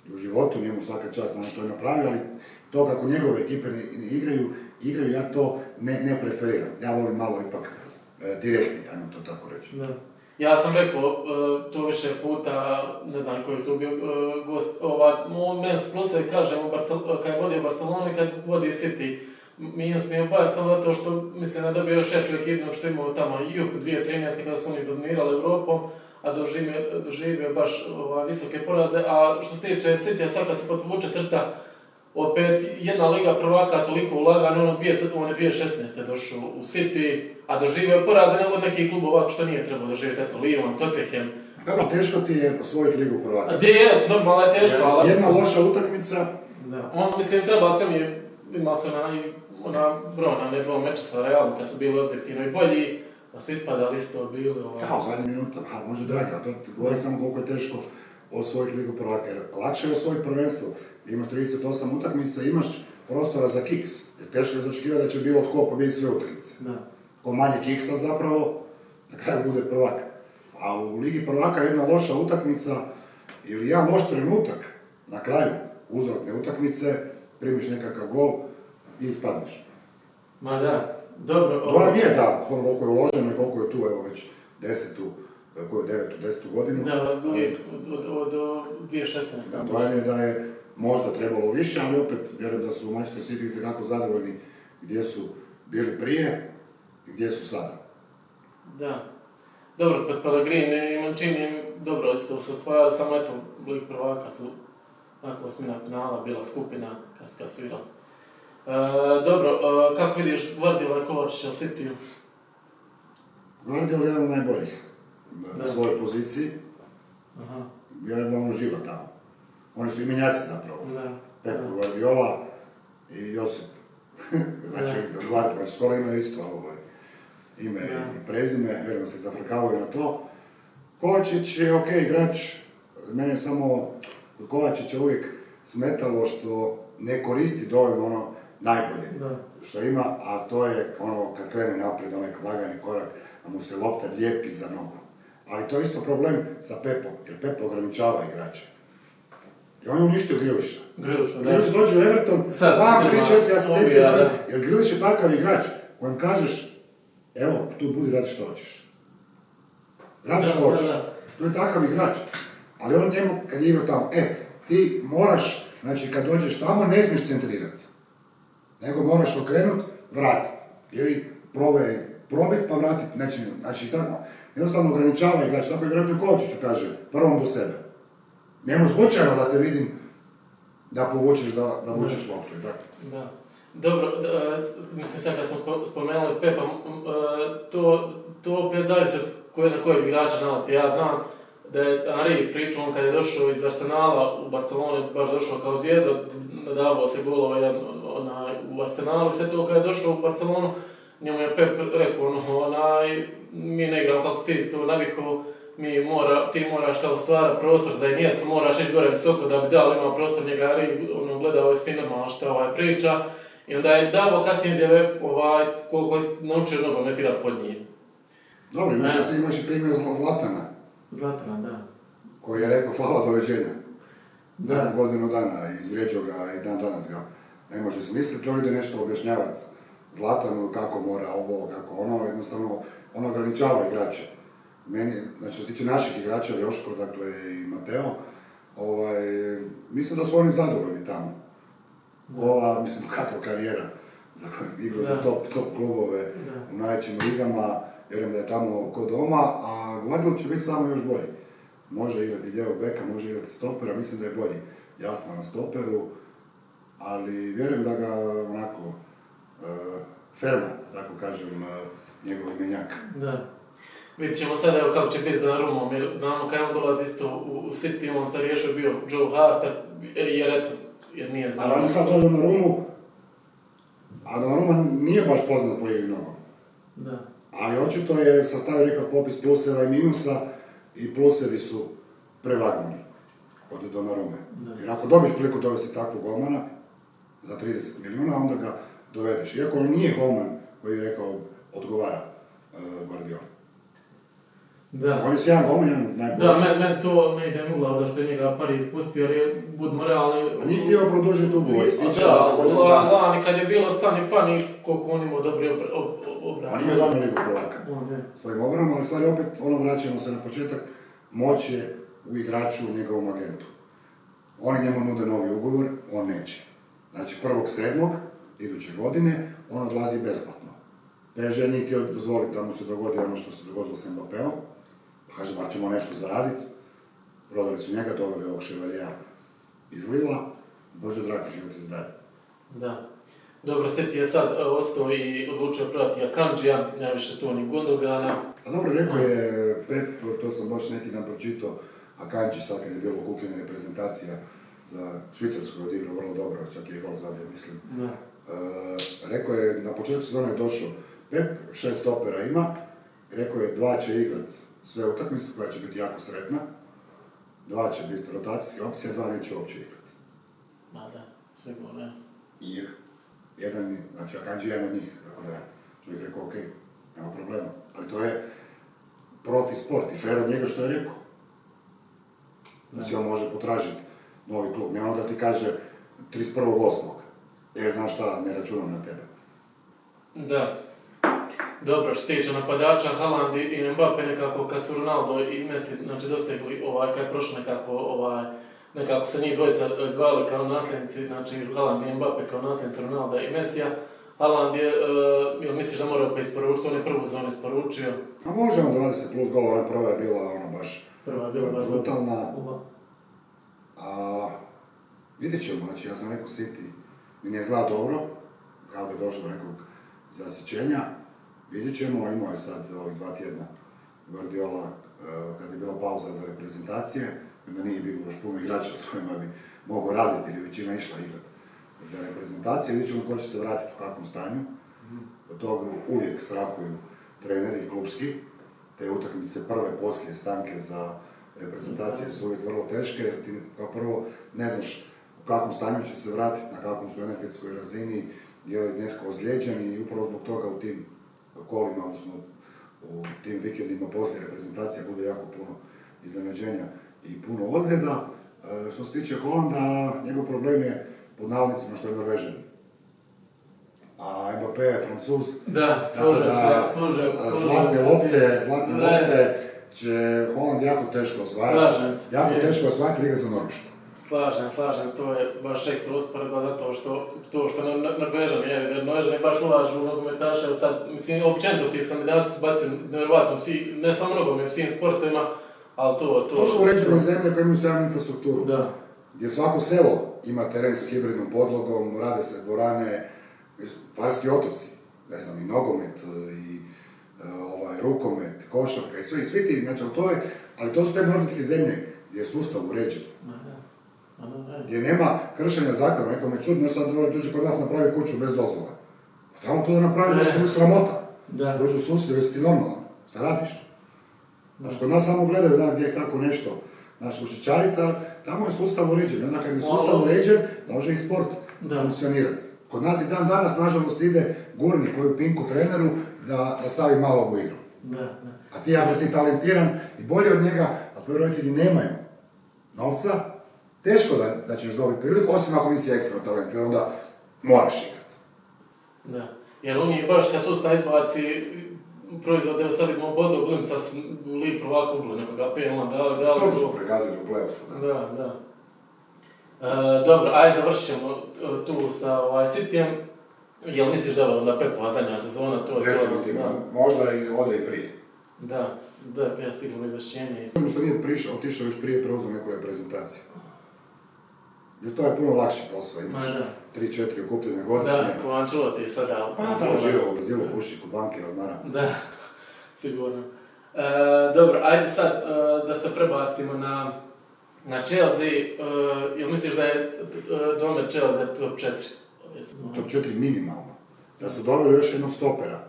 i u životu, njemu svaka čast na što je napravio, ali to kako njegove ekipe ne igraju, ja to ne preferiram. Ja volim malo ipak direktnije, ajmo to tako reći. Da. Ja sam rekao to više puta, ne znam koji je tu bio gost, Mens Pluse, kažem, kad je vodio Barcelonu i kad vodi City, minus mi je ubaviti samo zato što mislim da dobio još jaču ekipu što imao tamo Jup 2013. kada su oni izdominirali Europom, a doživio baš visoke poraze, a što se tiče City, sad kad se potvuče crta, opet jedna liga prvaka toliko ulagana, on je 2016. došao u City, a doživio poraze nego od nekih klubova što nije trebao doživjeti, eto Lyon, Tottenham. Dobro, teško ti je osvojiti ligu prvaka. Gdje je, normalno je teško, ali... Jedna loša utakmica. Da, on mislim treba sve mi, imali su ona brojna, ne 2 meča sa Realom kad su bili objektivno i bolji, pa su ispadali isto bili... Ja, u zadnji minuta, može dragi, ali to ti govori samo koliko je teško osvojiti ligu prvaka, jer lakše je osvojiti prvenstvo. Imaš 38 utakmica, imaš prostora za kiks, jer teško je očekivati da će bilo tko pobjediti sve utakmice. Ko manje kiksa zapravo, na kraju bude prvak. A u Ligi prvaka jedna loša utakmica ili jedan loš trenutak na kraju uzvratne utakmice, primiš nekakav gol i ispadneš. Ma da, dobro... Dojam je da, koliko je uloženo i koliko je tu, evo već 10. godinu. Da, od 2016. Da, dojam je da je možda trebalo više, ali opet vjerujem da su Manchester City kako zadovoljni gdje su bili prije i gdje su sada. Da. Dobro, pod Pellegrini i Mancini dobro isto su osvajali, samo eto, Lig prvaka su nakon osmina finala bila skupina kad su igrali. Dobro, kako vidiš Guardiola i Kovačića u Cityju? Guardiola je jedan od najboljih na svojoj poziciji. Vjerujem da on uživa tamo. Oni su imenjaci zapravo. Pep Guardiola i Josip. Znači, Guardiola skoro imaju isto ime i prezime, vjerujem se zafrkavaju na to. Kovačić je ok igrač, mene samo Kovačić je uvijek smetalo što ne koristi dovoljno ono najbolje što ima, a to je ono kad krene naprijed, onaj lagani korak, a mu se lopta lijepi za nogu. Ali to je isto problem sa Pepom, jer Pep ograničava igrače. I on je uništio Griliša. Griliš dođe u Everton, 2, 3, 4 asistencije, jer Griliš je takav igrač kojem kažeš, evo, tu budi, radi što hoćeš. Radi što hoćeš. To je takav igrač. Ali on njemu, kad je igrao tamo, ti moraš, znači kad dođeš tamo, ne smiješ centrirati. Nego moraš okrenut, vratiti. Jer probit pa vratit, znači tako. Jednostavno ograničava igrač, tako je vjerojatno Kovačiću kaže, prvom do sebe. Nemoj slučajno da te vidim da povučeš, da vučeš loptu i tako. Da. Dobro, mislim sad kad smo spomenuli Pepa, to opet zavisi od na kojeg igrača naleti. Ja znam da je Henry pričao, on kad je došao iz Arsenala u Barcelonu, baš došao kao zvijezda, nadavao se golova u Arsenalu, sve to kad je došao u Barcelonu, njemu je Pep rekao, mi ne igramo kako ti to navikao, ti moraš kao stvara prostor za mjesto, moraš ići gore visoko da bi ima prostor njega, gledao je normalno šta priča. I onda je davo kasnije izjave koliko je naučio nogometirati pod njim. Dobro, imaš i primjer Zlatana. Zlatana, da. Koji je rekao hvala, doviđenja. Da. Godinu dana, izvrijeđao ga i dan danas ga ne može smisliti. On ide nešto objašnjavati Zlatanu kako mora ovo, kako ono, jednostavno on ograničava igrače. Znači, što se tiče naših igrača, Joško, dakle, i Mateo, mislim da su oni zadovoljni tamo. Mislim, kakva karijera za koju igrao za top klubove u najvećim ligama, vjerujem da je tamo kod doma, a Guardiola će biti samo još bolji. Može igrati lijevog beka, može igrati stopera, mislim da je bolji, jasno, na stoperu, ali vjerujem da ga onako ferma, tako kažem, njegov imenjak. Da. Vidjet ćemo sad evo kako će biti s Donnarummom, jer znamo kad on dolazi isto u City, on se riješio bio Joe Harta, jer nije znao. Ali on je sad to Donnarummu, a Donnarumma nije baš poznat po igri nogom. Da. Ali očito je sastavio nekakav popis pluseva i minusa i plusevi su prevagnuti od Donnarumme. Jer ako dobiš priliku dovesti takvog golmana za 30 milijuna, onda ga dovedeš. Iako on nije golman koji je rekao odgovara Guardiola. Da. On je sjajan golman, jedan najbolji. Da, meni to ne ide nula, da što je njega Paris ispustio, jer je, budimo realni... A nije htio produžiti ugovor, Lani kad je bilo stani pani, koliko on imao dobri obran. On ima dana ligu prvaka svojim obranama, ali stvari opet, vraćamo se na početak, moć je u igraču, u njegovom agentu. Oni njemu nude novi ugovor, on neće. Znači 1.7. iduće godine, on odlazi besplatno. PSG nije htio dozvoliti da mu se dogodi ono što se dogodilo s Mbappéom. Kaže, ba ćemo nešto zaraditi. Prodali su njega, doveli ovog Chevalliera iz Lilla. Bože dragi, život je dalje. Da. Dobro, City je sad ostao i odlučio prodati Akanjija, najviše to ni Gundogana. A dobro, rekao je Pep, to sam baš neki dan pročitao, Akanji sad kad je bilo kupljena reprezentacija za Švicarsku odigrao vrlo dobro, čak je gol zadio, mislim. Rekao je, na početku sezone je došao Pep, 6 stopera ima, rekao je 2 će igrat sve utakmice koja će biti jako sretna, 2 će biti rotacijske opcije, 2 neće uopće igrat. Ma da, sigurno ne. I znači Akanji je jedan od njih, tako da čovjek rekao ok, nema problema, ali to je profi sport i fair od njega što je rekao. Da si on može potražiti novi klub, ne ono da ti kaže 31.8. Znaš šta, ne računam na tebe. Da. Dobro, što tiče napadača, Haaland i Mbappé nekako kad su Ronaldo i Messi dosegli kad je prošlo nekako se njih dvojica zvali kao nasljednici, znači Haaland i Mbappé kao nasljednici Ronalda i Messija. Haaland je, jel misliš da mora pa isporučiti, on je prvu zonu isporučio? A može on 20 plus gola, prva je bila baš brutalna. Vidjet ćemo, znači ja sam rekao City, mi je zna dobro, kao da je došlo do nekog zasićenja. Vidjet ćemo, imao je sad ovih 2 tjedna Guardiola kad je bila pauza za reprezentacije, da nije bilo još puno igrača s kojima bi mogao raditi ili većina išla igrati za reprezentacije. Vidjet ćemo ko će se vratiti u kakvom stanju. Od toga uvijek strahuju treneri i klubski. Te utakmice prve poslije stanke za reprezentacije su uvijek vrlo teške, jer ti kao prvo ne znaš u kakvom stanju će se vratiti, na kakvom su energetskoj razini, je li netko ozlijeđen i upravo zbog toga u tim kolima, odnosno u tim vikendima poslije reprezentacija bude jako puno iznenađenja i puno ozljeda. Što se tiče Holanda, njegov problem je pod navodnicima što je Norvežan. A Mbappé je Francuz, Da, zlatne lopte će Holand jako teško osvajati. Jako teško osvajati igra za Norvešku. Slažem, to je baš ekstra usporedba zato što Norvežani je baš ulažu u nogometaše, sad, mislim, općenito ti skandinavci su bacili nevjerovatno svi, ne samo nogomet, u svim sportovima, ali To su uređene zemlje koje imaju stajanu infrastrukturu, da. Gdje svako selo ima teren sa hibridnom podlogom, rade se dvorane, Farski otoci, ne znam, i nogomet, i rukomet, košarka, i svi ti, znači, ali to su te nordijske zemlje gdje je sustav uređen. Gdje nema kršenja zakona, neko me čudno, sad dođe kod nas napravi kuću bez dozvola. A tamo to da napravi bez sramota. Dođu susjedi, jesi ti normalno, šta radiš? Znači, kod nas samo gledaju da gdje kako nešto, znači, ušićari, tamo je sustav uređen. Onda kad je sustav uređen, može i sport funkcionirati. Kod nas i dan danas, nažalost, ide gurni koju pinku treneru da stavi malo u igru. A ti ako si talentiran i bolji od njega, a tvoji roditelji nemaju novca, teško da ćeš dobiti priliku, osim ako nisi ekstra talentiran, onda moraš igrati. Da, jer oni baš kad sustav izbaci proizvode, evo sad idemo Bodo Glimca u Ligu prvaka ugla nekoga PL-a, da što su pregazili u play-offu, da. Dobro, ajde završit ćemo tu sa Cityjem. Jel misliš da je onda Pepova zadnja sezona? Definitivno, možda i ode i prije. Da, ja sigurno izvešćenje. Samo što nije otišao već prije preuzeo neku reprezentaciju. Jer to je puno lakši posao, imaš 3-4 okupljene godišnje. Da, ko Ancelotti sada. Pa da, živo u Brazilu, puši kod bankira odmara. Da, sigurno. Dobro, ajde sad da se prebacimo na Chelsea. Jel misliš da je domet Chelsea top 4? Top 4 minimalno. Da su doveli još jednog stopera.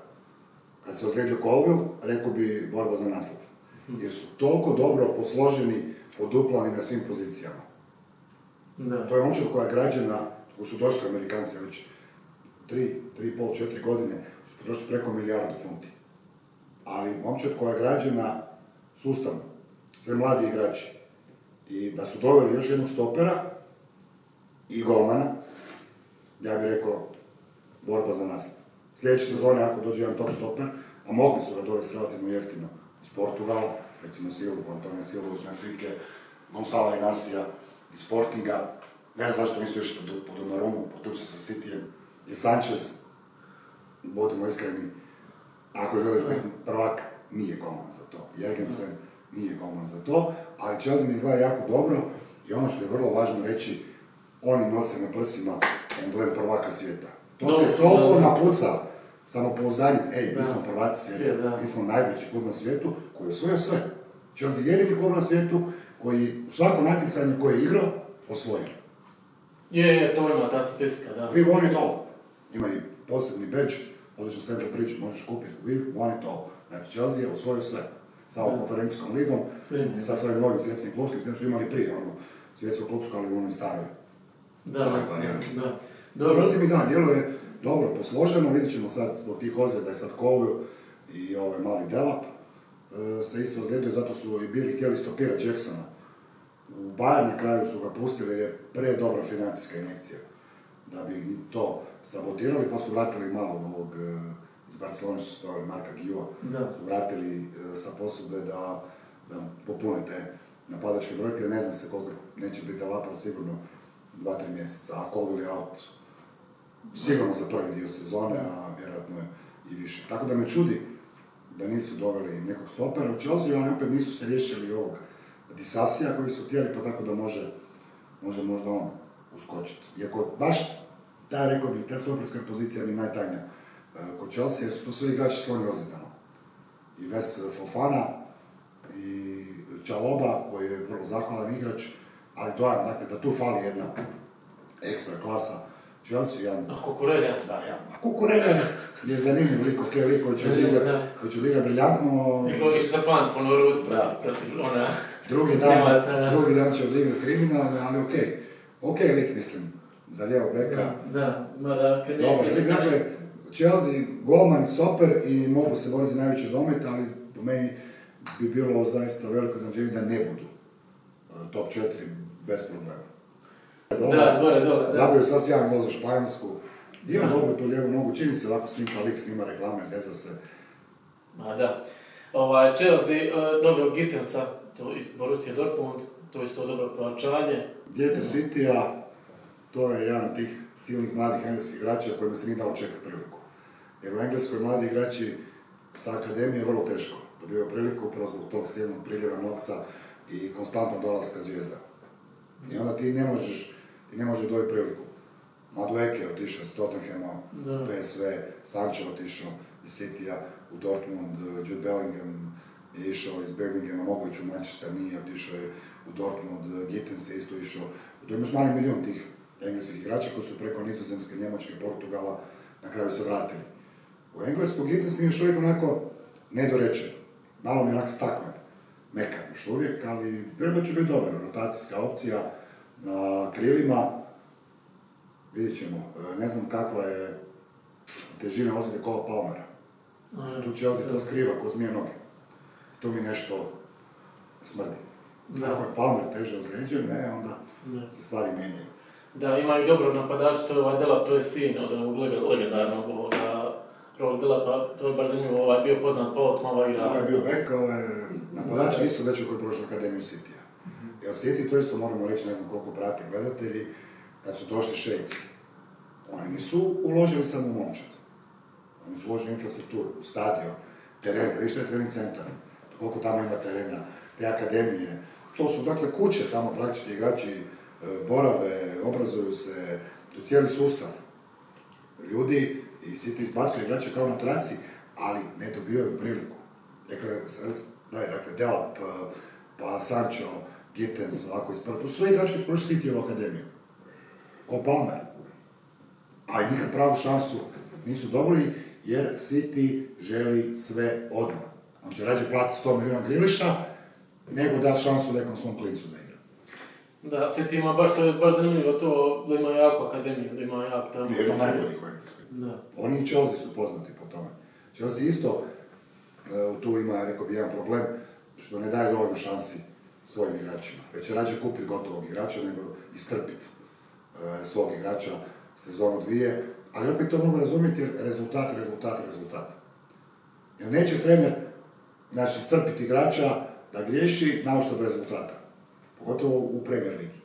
Kad se ozlijedio Colville, rekao bi borba za naslov. Jer su toliko dobro posloženi, poduplani na svim pozicijama. To je momčad koja je građena, koji su došli Amerikanci već 3,5-4 godine, su došli preko milijardu funti. Ali momčad koja je građena sustavno, sve mladi igrači. I da su doveli još jednog stopera i golmana, ja bih rekao, borba za naslov. Sljedeće sezone, ako dođe jedan top stoper, a mogli su ga dovesti relativno jeftino iz Portugala, recimo Antonija Silva iz Benfica, Gonzala Inacija iz Sportinga, ne znam zašto nisu još po Donnarummu, potuče sa Cityjem, i Sanchez, budimo iskreni, ako želiš biti prvak, nije golman za to. Jergensen nije golman za to, ali Chelsea mi izgleda jako dobro i ono što je vrlo važno reći, oni nose na prsima emblem prvaka svijeta. To je toliko napuca samopouzdanje, mi smo prvaci svijeta, mi smo najveći klub na svijetu koji je osvojio sve. Chelsea je jedini klub na svijetu koji u svakom natjecanju koje je igrao, osvojio. Je, to ima ta statistika, da. We won it all. Ima i posebni badge, odlično ste to priču, možeš kupiti. We won it all. Znači, Chelsea je osvojio sve. Sa ovom konferencijskom ligom i sa svojim novim svjetskim klubskim, s tem su imali prije, svjetsko klubsko, ali u onom staroj. Da. Chelsea mi djeluje dobro posloženo, vidjet ćemo sad zbog tih ozljeda i sad Colville i ovaj mali Delap se isto ozljedio, zato su i bili htjeli stopirati Jacksona. U Bayern na kraju su ga pustili jer je predobra financijska injekcija da bi to sabotirali, pa su vratili malo ovog iz Barcelone, što se to Marka Gijua, su vratili sa posudbe da popune te napadačke brojke, ne znam se koliko neće biti Delapa, sigurno 2-3 mjeseca, a Colville je out sigurno za prvi dio sezone, a vjerojatno je i više. Tako da me čudi da nisu doveli nekog stopera u Chelsea, a opet nisu se riješili ovog Disasija koji su htjeli, pa tako da može možda on uskočiti. Iako baš rekao bih, ta stoperska pozicija mi najtajnija kod Chelsea, jer su to sve igrači s svojim ozljedama. I Ves Fofana, i Čaloba, koji je vrlo zahvalan igrač, ali dojam, dakle, da tu fali jedna ekstra klasa Chelsea, jedan... A Kukurelja? Da, ja. A Kukurelja je zanimljiv lik, lik koji će odigrati briljantno... I koji će se plan po Noruc protiv ona... Drugi dan će odigrati kriminalno, ali okej. Okej lik, mislim, za lijevo beka. Da, mada... Dobar lik, dakle, Chelsea, golman i stoper i mogu se boriti za najveći domet, ali po meni bi bilo zaista veliko značenje da ne budu top 4 bez problema. Da. Zabio sad jedan gol za Španjolsku. Ima dobro tu lijevu nogu, čini se ovako simpa lik snima reklame, zeza se. Ma da. Chelsea dobio Gittensa iz Borussia Dortmund, to je isto dobro pojačanje. Dijete Citya, to je jedan od tih silnih mladih engleskih igrača kojima se nije dalo čekati priliku. Jer u Engleskoj mladi igrači sa akademije je vrlo teško dobivaju priliku upravo zbog tog silnog priljeva novca i konstantnog dolaska zvijezda. I onda ti ne možeš dobiti priliku. Madueke je otišao iz Tottenhama, PSV, Sancho otišao iz Cityja u Dortmund, Jude Bellingham je išao iz Birminghama, mogao ići u Manchester, nije, otišao je u Dortmund, Gittens je isto išao. To imaš mali milion tih engleskih igrača koji su preko Nizozemske, Njemačke, Portugala na kraju se vratili. U Englesku Gittens mi još uvijek onako nedorečen, malo mi je onak staklen, mekan još uvijek, ali vjerujem da će biti dobar, rotacijska opcija na krilima. Vidjet ćemo, ne znam kakva je težina ozljede Cola Palmera. Tu Chelsea to skriva ko zmije noge. To mi nešto smrdi. Ako je Palmer teže ozlijeđen, onda se stvari mijenjaju. Da, ima i dobro napadač, to je ovaj Delap, to je sin od ovog legendarnog Roland Delapa, to je bar zanimljivo, bio poznat po Otmava igra. Da, je bio bek, napadač je isto dečko koji je prošao Akademiju Cityja. Jer City, to isto moramo reći, ne znam koliko prate gledatelji, kad su došli Šejci. Oni nisu uložili samo u momčad. Oni su uložili infrastrukturu, u stadion, teren, da što je trening centar, koliko tamo ima terena, te akademije. To su dakle kuće, tamo praktički igrači borave, obrazuju se, to cijeli sustav. Ljudi i City izbacuju igrače kao na traci, ali ne dobivaju priliku. Dakle, Delap, pa Sancho, Gittens, ovako ispravo. To su sve igrači koji su prošli Cityjevu akademiju. Ko Palmer. A i nikad pravu šansu nisu dobili, jer City želi sve odmah. On će rađe platiti 100 milijuna Grealisha, nego dati šansu nekom svom klincu da igra. Da, City ima baš, to je baš zanimljivo to, da ima jaku akademiju, da ima jak tamo. Jedno najboljih u Engleskoj. Oni i Chelsea su poznati po tome. Chelsea isto tu ima, rekao bi, jedan problem, što ne daje dovoljno šansi svojim igračima. Već je rađe kupiti gotovog igrača, nego istrpiti svog igrača sezonu dvije, ali opet to mogu razumjeti jer rezultat. Jer neće trener istrpiti igrača da griješi na uštrb rezultata, pogotovo u Premier Ligi.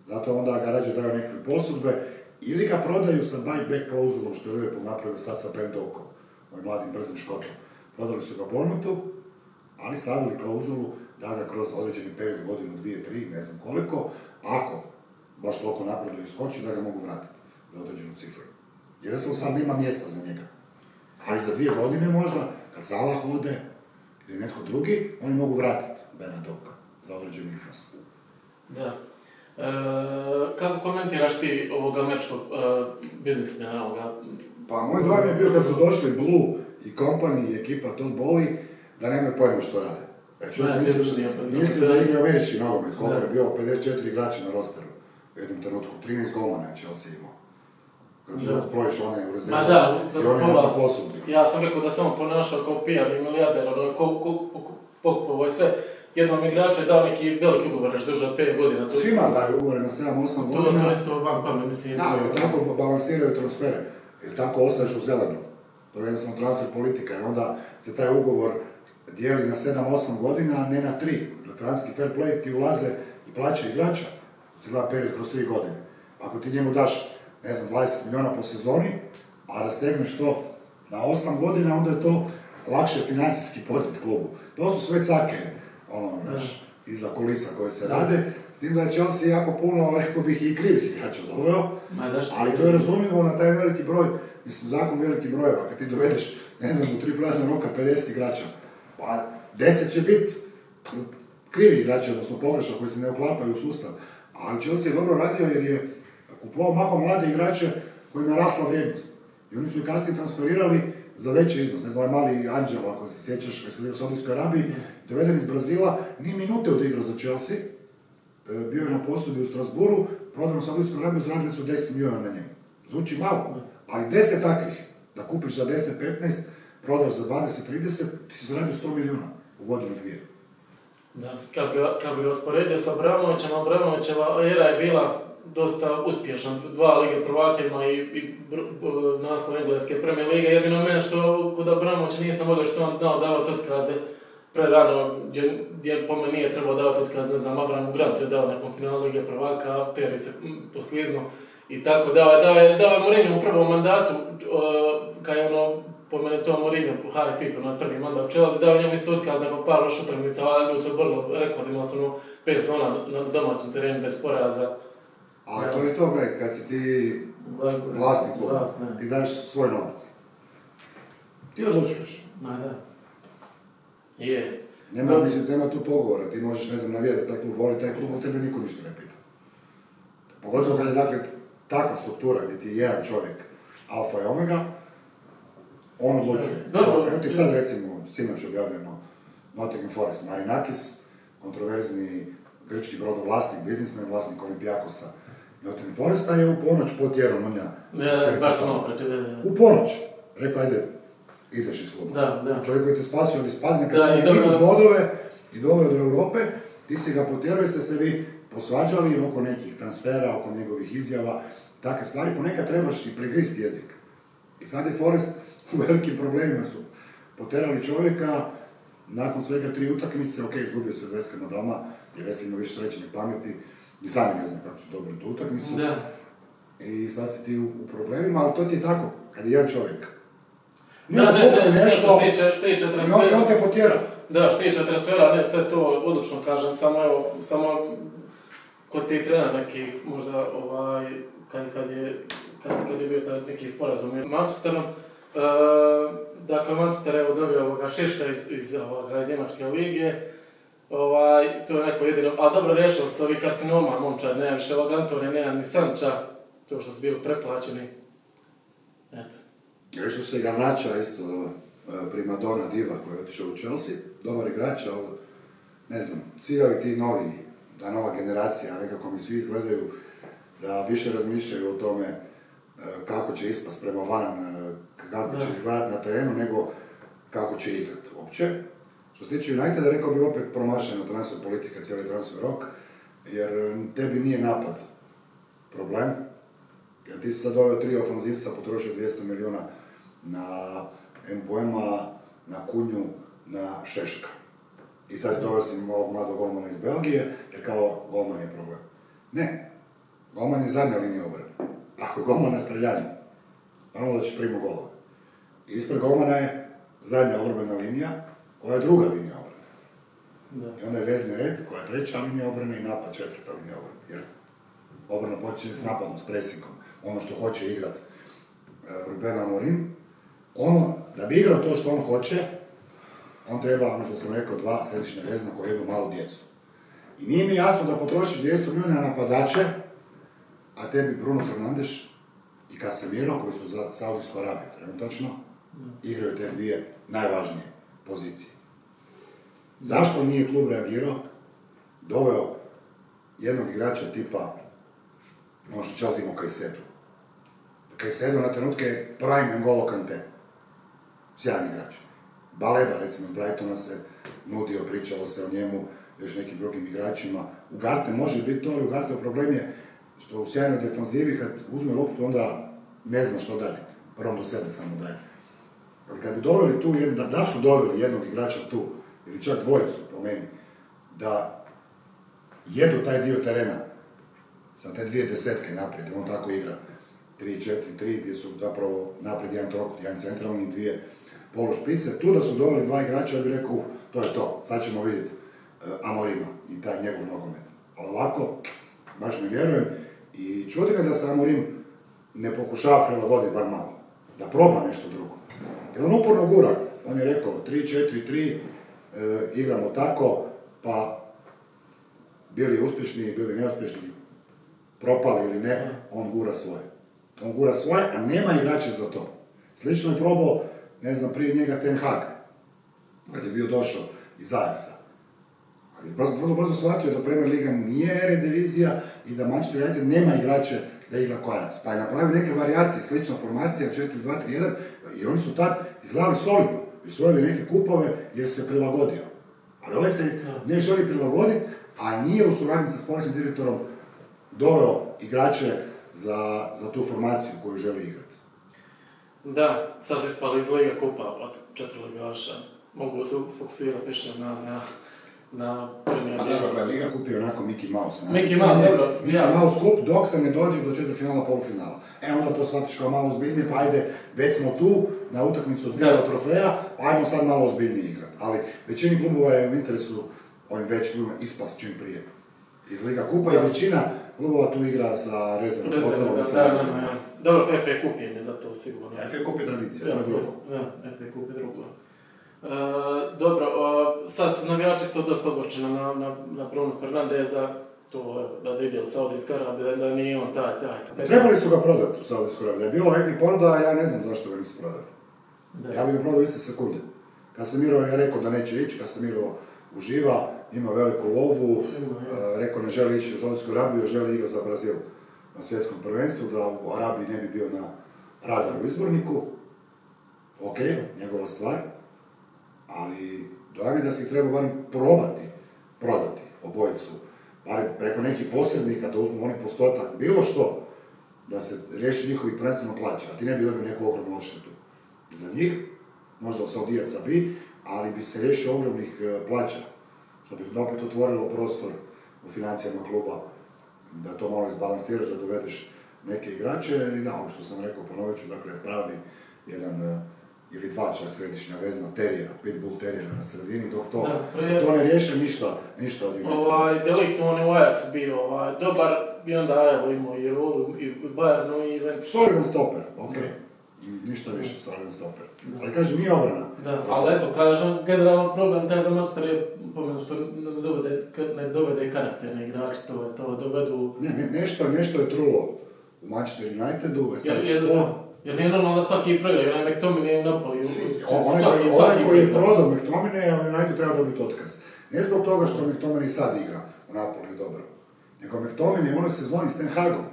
Zato onda ga rađe daju nekakve posudbe ili ga prodaju sa buyback klauzulom, što je Liverpool napravio sad sa Pendokom, ovim mladim brzim Škotom. Prodali su ga Bournemouthu, ali stavili klauzulu da ga kroz određeni period, godinu, 2, 3, ne znam koliko, ako baš toliko napredu iskoči, da ga mogu vratiti za određenu cifru. Jer jednostavno sad nema mjesta za njega. Ali za 2 godine možda, kad Salah ode ili netko drugi, oni mogu vratiti Benadoka za određeni iznos. Da. Kako komentiraš ti ovoga američkog biznismena ovoga? Pa moj dojam je bio kad su došli Blue i Company i ekipa Todd Bowley, da nemaju pojma što rade. Mislim da igra američki nogomet, koliko je bio 54 igrača na rosteru u jednom trenutku, 13 golmana je Chelsea imao. Kad projiš one u rezervu i one na posudbi. Ja sam rekao da se on ponašao kao pijani milijarder, pokupovao je sve. Jednom igraču je dao neki veliki ugovor, nešto duže od 5 godina. Svima daju ugovore na 7-8 godina. To je isto van pamet, mislim. Da, jer tako balansiraju transfere, jer tako ostaješ u zelenu. To je jednostavno transfer politika, jer onda se taj ugovor dijeli na 7-8 godina, a ne na 3. Francuski fair play ti ulaze i plaća igrača, se gleda period kroz 3 godine. Ako ti njemu daš, 20 milijuna po sezoni, a rastegneš to na 8 godina, onda je to lakše financijski podnijet klubu. To su sve cake, iza kulisa koje se rade, s tim da je Chelsea jako puno, rekao bih, i krivih igrača doveo, ali to je razumljivo na taj veliki broj, zakon veliki brojeva, kad ti dovedeš, u 3 prazna roka 50 igrača, pa 10 će biti krivi igrači, odnosno pogreška koji se ne uklapaju u sustav. Ali Chelsea je dobro radio jer je kupovao mahom mlade igrače kojima je rasla vrijednost. I oni su ih kasnije transferirali za veći iznos. Mali Anđelo, ako se sjećaš, kad se igrao u Saudijskoj Arabiji, doveden iz Brazila, nije minute odigrao za Chelsea, bio je na posudi u Strasburu, prodan u Saudijskoj Arabiji, zaradili su 10 milijuna na njemu. Zvuči malo, Ali 10 takvih, da kupiš za 10-15, prodaš za 20-30, ti si zaradio 100 milijuna u godinu dvije. Da, kako bi ga usporedio sa Abramovićeva era je bila dosta uspješna. 2 lige prvaka ima i naslov engleske Premier lige. Jedino mene što kod Abramovića nisam volio što on dao davati otkaze prerano, gdje po meni nije trebao davati otkaz, ne znam, Abramu Grantu je dao nekom finalu lige prvaka, Terry se poslizno i tako. Dao je Mourinho u prvom mandatu, kad je po mene to Mourinho po high piku na prvi mandat u Chelsea, dao je njemu isto otkaz nakon par loš utakmica, a ljudi su brlo rekord, imao sam 5 zona na domaćem terenu bez poraza. A to je to, gledaj, kad si ti vlasnik kluba, ti daš svoj novac. Ti odlučuješ. Ma da. Je. Nema tu pogovora, ti možeš, ne znam, navijati taj klub, voli taj klub, ali tebe niko ništa ne pita. Pogotovo kad je, dakle, takva struktura gdje ti je jedan čovjek, alfa i omega, on odlučuje. Evo ti sad recimo, sinoć objavljeno Nottingham Forest, Marinakis, kontroverzni grčki brodovlasnik, biznismen, vlasnik Olympiakosa Nottingham Foresta je u ponoć potjerao Munja. Baš sam oprečio. U ponoć. Rekao, ajde, ideš iz kluba. Da. Čovjek koji te spasio od ispadne, kad si minus bodove i doveo do Europe, ti si ga potjerao i ste se vi posvađali oko nekih transfera, oko njegovih izjava, takve stvari. Ponekad trebaš i prigristi jezik. I sad je Forest u velikim problemima su potjerali čovjeka, nakon svega 3 utakmice, izgubio se od West Hama doma, jer West Ham ima više srećenih pameti, i sami ne znam kako su dobili tu utakmicu. Da. I sad si ti u problemima, ali to ti je tako, kad je jedan čovjek. Što tiče transfera. On te potjera. Da, što tiče transfera, ne sve to odlučno kažem, samo kod tih trena nekih, možda kad je bio taj neki sporazum s Manchesterom, dakle, Manchester je dobio Šeška iz Njemačke lige, to je neko jedino, a dobro rješao se ovi karcinoma, momčad, nema više Antonija, nema ni Sanča, to što su bili preplaćeni, eto. Rešao se i Garnača isto, primadona diva koji je otišao u Chelsea, dobar igrač, ali ne znam, svi ovi ti novi, ta nova generacija, nekako mi svi izgledaju da više razmišljaju o tome kako će ispast prema van, kako će izgledati na terenu, nego kako će igrati uopće. Što se tiče Uniteda, rekao bi opet promašena transfer politika, cijeli transfer rok, jer tebi nije napad problem. Jer ti si sad doveo 3 ofanzivca, potrošio 200 milijuna na Mbuema, na Kunju, na Šeška. I sad doveo sam ovog mladog golmana iz Belgije, jer kao golman je problem. Ne, golman je zadnja linija obrane. Ako je golman na streljanju, naravno da ćeš primu golova. Ispred golmana je zadnja obrambena linija, koja je druga linija obrane. Da. I onda je vezni red, koja je 3. linija obrane i napad 4. linija obrane. Jer obrana počinje s napadom, s presingom. Ono što hoće igrat Ruben Amorim, da bi igrao to što on hoće, on treba, ono što sam rekao, 2 središnja vezna koja jednu malu djecu. I nije mi jasno da potrošiš 200 milijuna na napadače, a tebi Bruno Fernandes i Casemiro, koji su za Saudijsku Arabiju trenutačno, igraju te 2 najvažnije pozicije. Zašto nije klub reagirao? Doveo jednog igrača tipa, ono što Chelsea imao Caicedo. Caicedo na trenutke prime N'Golo Kanté. Sjajan igrač. Baleba, recimo, iz Brightona se nudio, pričalo se o njemu, još nekim drugim igračima. Ugarte može biti to, ali Ugarteov problem je što u sjajnoj defanzivi, kad uzme loptu, onda ne zna što dalje. Prvom do sebe samo daje. Ali kad bi doveli tu, da su doveli jednog igrača tu, ili čak dvojicu po meni, da jedu taj dio terena, sa te 2 desetke naprijed, on tako igra 3-4-3, gdje su zapravo naprijed jedan trokut, jedan centralni i 2 polušpice. Tu da su doveli 2 igrača, bi rekao, to je to, sad ćemo vidjeti Amorima i taj njegov nogomet. Ali ovako, baš ne vjerujem i čudi me da se Amorim ne pokušava prilagoditi bar malo, da proba nešto drugo. Jer on uporno gura, on je rekao 3-4-3, igramo tako, pa bili uspješni, bili neuspješni, propali ili ne, on gura svoje. On gura svoje, a nema igrače za to. Slično je probao, ne znam, prije njega Ten Hag, kad je bio došao iz Ajaxa. Ali vrlo brzo shvatio da Premier Liga nije Eredivisie i da Manchester United nema igrače da igra Kojac. Pa je napravio neke varijacije, slična formacija 4-2-3-1 i oni su tad izgledali solidno. Osvojili neke kupove jer se prilagodio. Ali ovaj se ne želi prilagoditi, a nije u suradnji sa sportskim direktorom doveo igrače za tu formaciju koju želi igrati. Da, sad su ispali iz Liga Kupa od 4 ligaša. Mogu se fokusirati više na Premier Pa dobro, Liga Kup je onako Mickey Mouse. Mickey Mouse, dobro. Mickey Mouse kup dok se ne dođe do četvrtfinala, polufinala. Onda to shvatiš kao malo ozbiljnije, pa ajde, već smo tu na utakmicu od 2 trofeja, pa ajmo sad malo ozbiljnije igrati. Ali većini klubova je u interesu ovim većim klubima ispast čim prije iz Liga Kupa i većina klubova tu igra sa rezervom. Dobro, FA Kup je za to sigurno. FA Kup je tradicija, FA Kup je drugo. Dobro, sad su navijači isto dosta ogorčeni na Bruno Fernandeza, to da ide u Saudijsku Arabiju, da nije on taj. Trebali su ga prodati u Saudijsku Arabiju. Da je bilo nekih ponuda, ja ne znam zašto ga nisu prodali. Ja bih ga prodao iste sekunde. Casemiro je rekao da neće ići, Casemiro uživa, ima veliku lovu, rekao ne želi ići u Saudijsku Arabiju, želi igrati za Brazil na svjetskom prvenstvu, da u Arabiji ne bi bio na radaru izborniku. Ok, njegova stvar. Ali dojam je da se treba barem prodati obojicu, barem preko nekih posrednika da uzmu oni postotak, bilo što, da se riješi njihovih prvenstveno plaća, a ti ne bi dobio neku ogromnu odštetu za njih, možda od Saudijaca bi, ali bi se riješio ogromnih plaća, što bi opet otvorilo prostor u financijama kluba, da to malo izbalansiraš, da dovedeš neke igrače i da, ono što sam rekao, ponovit ću, dakle, pravi jedan ili dva čak središnja vezna terijera, pitbull terijera na sredini, dok to ne riješe ništa od njega. De Ligt, on je u Ajaxu bio dobar i onda evo imao i rolu i Bayernu i Juventus. Solidan stoper, ok. Ništa više, solidan stoper. Ali kažem, nije obrana. Da, ali eto, kažem, generalno problem taj za Manchester je pomenu što ne dovede karakterne igrače, to dovedu... Nešto je trulo u Manchester Unitedu, sad što... Jer nije normalno da svaki proigra, onaj McTominay je u Napoli. Onaj koji je prodao McTominaya, on United treba dobiti otkaz. Ne zbog toga što McTominay sad igra u Napoli dobro. Nego McTominay u onoj sezoni s Ten Hagom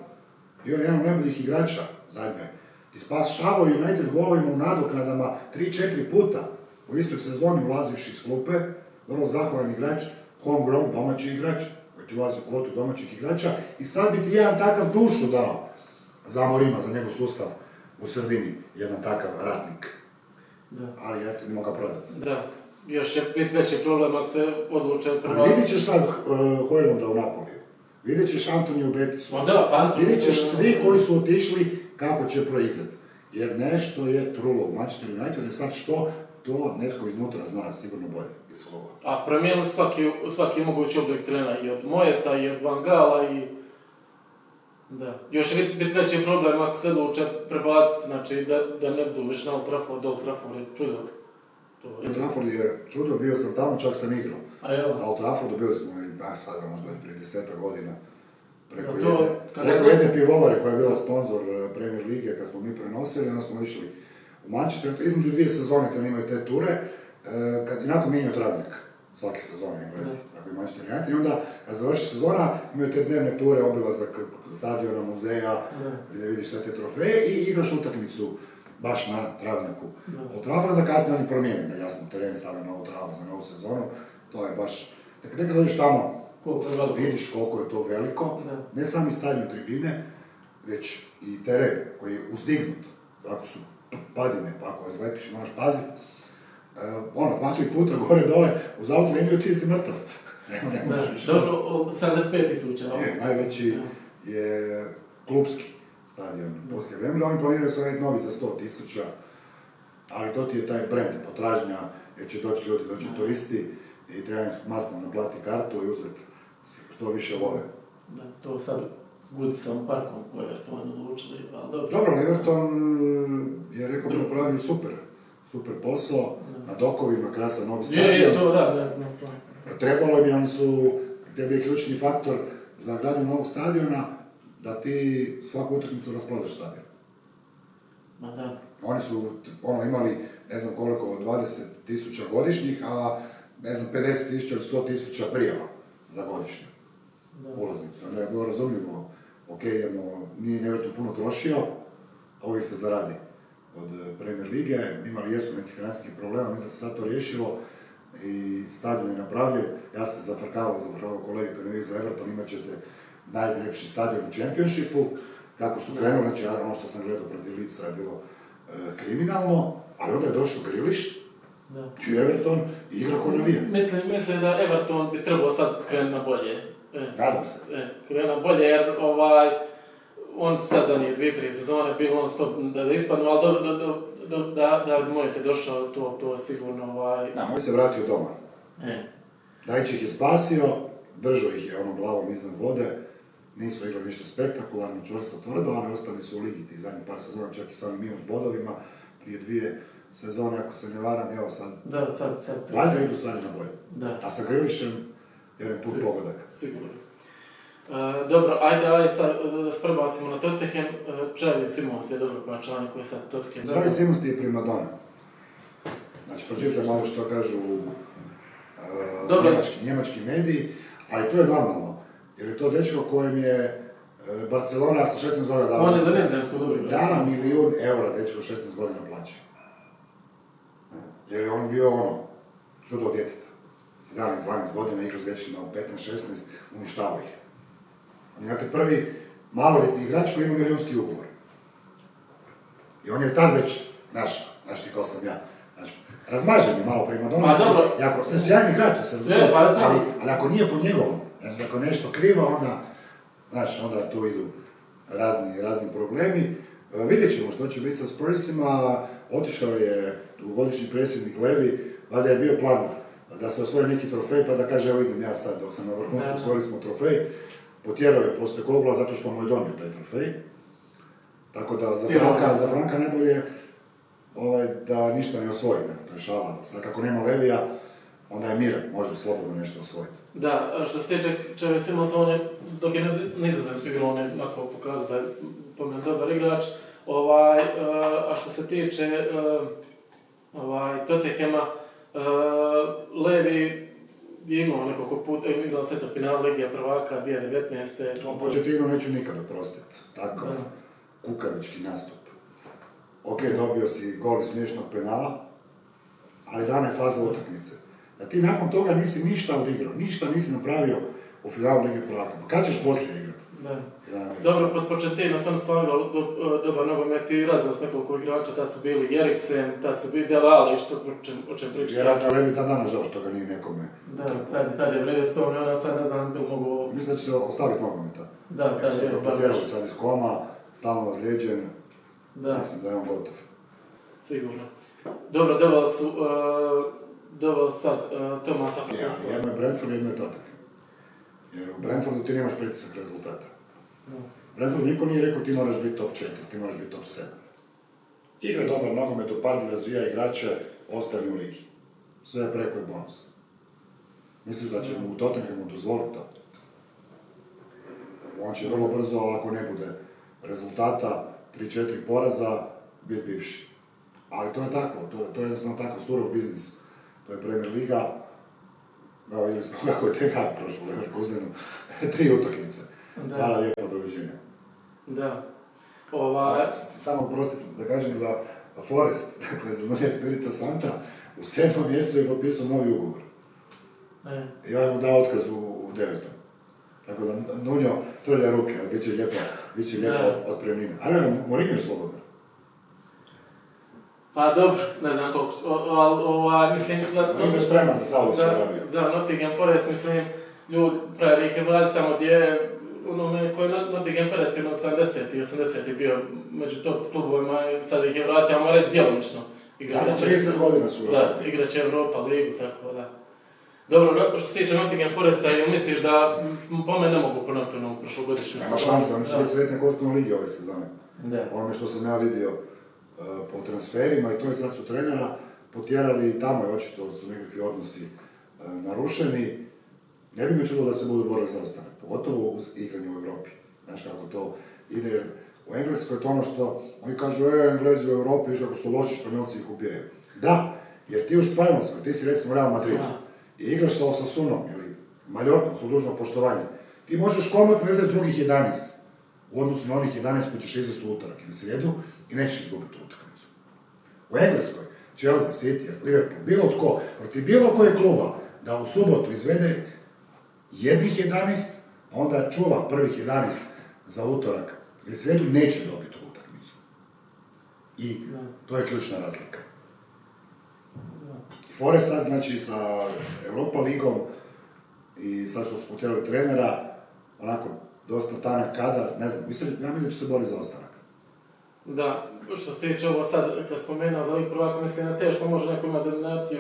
bio je jedan od najboljih igrača zadnje. I spašavao United golovima u nadoknadama 3-4 puta u istoj sezoni ulazivši iz klupe. Vrlo zahvalan igrač, homegrown, domaći igrač, koji ti ulazi u kvotu domaćih igrača. I sad bi ti jedan takav dušu dao za Amorima, za njegov sustav u sredini, jedan takav ratnik. Da. Ali eto, idemo ga prodati. Da. Još će biti veći problem ako se odluče Ali vidit ćeš sad Hojlunda u Napoliju. Vidjet ćeš Antoniju u Betisu. Vidjet ćeš svi koji su otišli kako će proigrati. Jer nešto je trulo u Manchester United i sad što, to netko iznutra zna sigurno bolje. A promijenili svaki mogući oblik trena i od Moyesa i od Van Gaala i... Da. Još će biti veći problem ako se odluče prebaciti, znači da ne budu više na Old Trafford je čudo. Old Trafford je čudo, bio sam tamo, čak sam igrao. Na Old Traffordu bili smo i sad možda prije 10 godina preko jedne pivovare koja je bila sponsor Premier Lige kad smo mi prenosili, onda smo išli u Manchester, između 2 sezone kad imaju te ture, kad inako mijenjaju travnik svake sezone Englezi, tako i Manchester United, i onda kad završi sezona imaju te dnevne ture, obilazak stadiona, muzeja, gdje vidiš sve te trofeje i igraš utakmicu baš na travnjaku. Old Trafford onda kasnije oni promijeni, da jasno teren stavlja novu travu za novu sezonu, to je baš, nekad dođeš tamo, vidiš koliko je to veliko, ne sami stadion tribine, već i teren koji je uzdignut, ako su padine, pa ako izletiš moraš paziti, 2-3 puta gore dole, uz auto liniju ti si mrtav. Dobro, 75.000. Najveći je klubski stadion poslije Wembley, oni planiraju se raditi novi za 100.000, ali to ti je taj brand, potražnja, jer će doći ljudi, doći turisti i treba im masno naplatiti kartu i uzeti što više love. Da, to sad zgudi sa ovom parkom koji je to odlučili, ali dobro. Dobro, Everton je rekao da napravio super posao, na dokovima, krasan novi stadion. To da. Trebalo bi, oni su, gdje bi je ključni faktor za gradnju novog stadiona, da ti svaku utakmicu rasprodaš stadion. Ma da. Oni su imali, ne znam koliko, 20.000 godišnjih, a ne znam, 50.000 ili 100.000 prijava za godišnju ulaznicu. Onda je bilo razumljivo ok, nije Everton puno trošio, a uvijek se zaradi od Premier Lige, imali jesu neki financijski problema, mislim da se sad to riješilo i stadion je napravljen. Ja sam zafrkavao kolege koji ne vidio za Everton, imat ćete najljepši stadion u Championshipu, kako su krenuli, znači ono što sam gledao protiv Leedsa je bilo kriminalno, ali onda je došao Grealish i Everton i igra ko navija. Mislim da Everton bi trebao sad krenuti na bolje. Nadam se. Krenuti na bolje jer on su sad zadnije 2-3 sezone bili on stop da ispadnu, ali da bi Moise došao, to sigurno Da, Moise se vratio doma. Dajić ih je spasio, držao ih je glavom iznad vode, nisu igrali ništa spektakularno, čvrsto, tvrdo, ali ostali su u ligi tih zadnjih par sezona, čak i sami minus bodovima, prije 2 sezone, ako se ne varam, evo sad. Da, sad. Valjda idu stvari na bolje. Da. A sa Grealishom, jedan put pogodak. Sigurno. Dobro, ajde sad da se prebacimo na Tottenham. Xavi Simons je dobro pojačanje koji je sad Tottenham. Xavi Simons je primadona. Znači, pročitaj malo što kažu njemački mediji, ali to je normalno. Jer je to dečko kojem je Barcelona sa 16 godina dala. On je za Nizozemsku dobro. Dala €1 milion dečko 16 godina plaće. Jer je on bio čudo od djeteta. 17-12 godina igra s dečkima u 15-16, uništava ih. On je prvi maloljetni igrač koji ima milijunski ugovor. I on je tad već, znaš ti ko sam ja, razmažen je malo primadona. Pa dobro. Jako, to je sjajni igrač, se razumije, ali ako nije po njegovom, znači ako nešto krivo, onda tu idu razni problemi. Vidjet ćemo što će biti sa Spursima, otišao je dugogodišnji predsjednik Levi, valjda je bio plan da se osvoji neki trofej, pa da kaže evo idem ja sad, dok sam na vrhuncu, osvojili smo trofej, potjerao je Postecoglou zato što mu je donio taj trofej. Tako da za Franka najbolje da ništa ne osvoji, to je šala. Sad kako nema Levija, onda je miran, može slobodno nešto osvojiti. Da, što se tiče Xavi Simonsa, on je, dok je Nizozemsku igrao, on je pokazao da je po meni dobar igrač. A što se tiče Tottenhama, Levi je imao nekoliko puta, igrao se to final Legija prvaka 2019. To Pochettino neću nikad oprostiti, takav kukavički nastup. Ok, dobio si gol iz smiješnog penala, ali dana je faza utakmice. Da ti nakon toga nisi ništa odigrao, ništa nisi napravio u finalu Lige prvaka. Pa kad ćeš poslije igrati? Da. Dobro, pod Pochettino sam stvarno dobar nogomet i razvio s nekoliko igrača, tad su bili Eriksen, tad su bili Dele Alli, o čem pričati. Vjerojatno je Levi tad dana žao što ga nije nekome. Da, tad je vredio Stone, ona sad ne znam bil mogu... Mislim da će se ostaviti nogometa. Da, tad je potjerali sad iz koma, stalno ozlijeđen. Da. Mislim da je on gotov. Sigurno. Dobro, doveo sad Tomasa Frankisa. Jedno je Brentford, jedno je Tottenham. Jer u Brentfordu ti nemaš pritisak rezultata. Brentford niko nije rekao ti moraš biti top 4, ti moraš biti top 7. Igra dobar nogomet, upadni, razvija igrače, ostane u ligi. Sve preko je bonus. Misliš da će mu u Tottenhamu dozvoliti to? On će vrlo brzo, ako ne bude rezultata, 3-4 poraza, biti bivši. Ali to je tako, to je jednostavno tako surov biznis. To je Premier Liga. Evo, vidjeli smo kako je Ten Hag prošlo u Leverkusenu. 3 utakmice. Hvala lijepo, doviđenja. Da. Samo prosti da kažem za Forest, dakle za Nuno Espirito Santa, u 7. mjesecu je potpisao novi ugovor. I ja mu dao otkaz u 9. Tako da Nuno trlja ruke, bit će lijepo otpremnina. Ali Mourinho je slobodno. Pa dobro, ne znam koliko, ali mislim... Mourinho je spreman za Saudijsku Arabiju. Za Nottingham Forest, mislim, ljudi, frajeri ih je vrati tamo gdje je, koji je Nottingham Forest je 70 i 80 bio među top klubovima i sad ih je vratio, ajmo reći, djelomično. Da, 30 godina su vratili. Da, igraće Europa ligu, tako da. Dobro, što se tiče Nottingham Foresta, misliš da po mene ne mogu ponoviti ono prošlogodišnju sezonu? Nema šansa, oni će biti sretni kostom ligi ove sezone. Da. Onome što sam ja vidio po transferima i to je sad su trenera potjerali i tamo je očito su nekakvi odnosi narušeni. Ne bi me čulo da se budu borili za ostane, pogotovo uz igranje u Europi. Znaš kako to ide u Engleskoj, to ono što oni kažu, Englezi u Europi, viš ako su loši Španjolci ih ubijaju. Da, jer ti u Španjolskoj, ti si recimo Real Madrid i igraš sa Osasunom ili Mallorcom, su dužno poštovanje. Ti možeš komotno igrati s drugih 11 u odnosu na onih 11 koji ćeš izvesti u utorak ili srijedu i nećeš izgubiti utakmicu. U Engleskoj, Chelsea, City, Liverpool, bilo tko, protiv bilo koje kluba, da u subotu izvede jednih 11, a onda čuva prvih 11 za utorak ili srijedu, neće dobiti utakmicu. I to je ključna razlika. Forest sad, znači, sa Europa ligom i sad što su potjerali trenera, onako, dosta tanak kadar, ne znam, ja mislim da će se boriti za ostanak. Da, što se tiče ovo sad, kad spomenuo za lig prvaka, mislim da teško može neko imati dominaciju,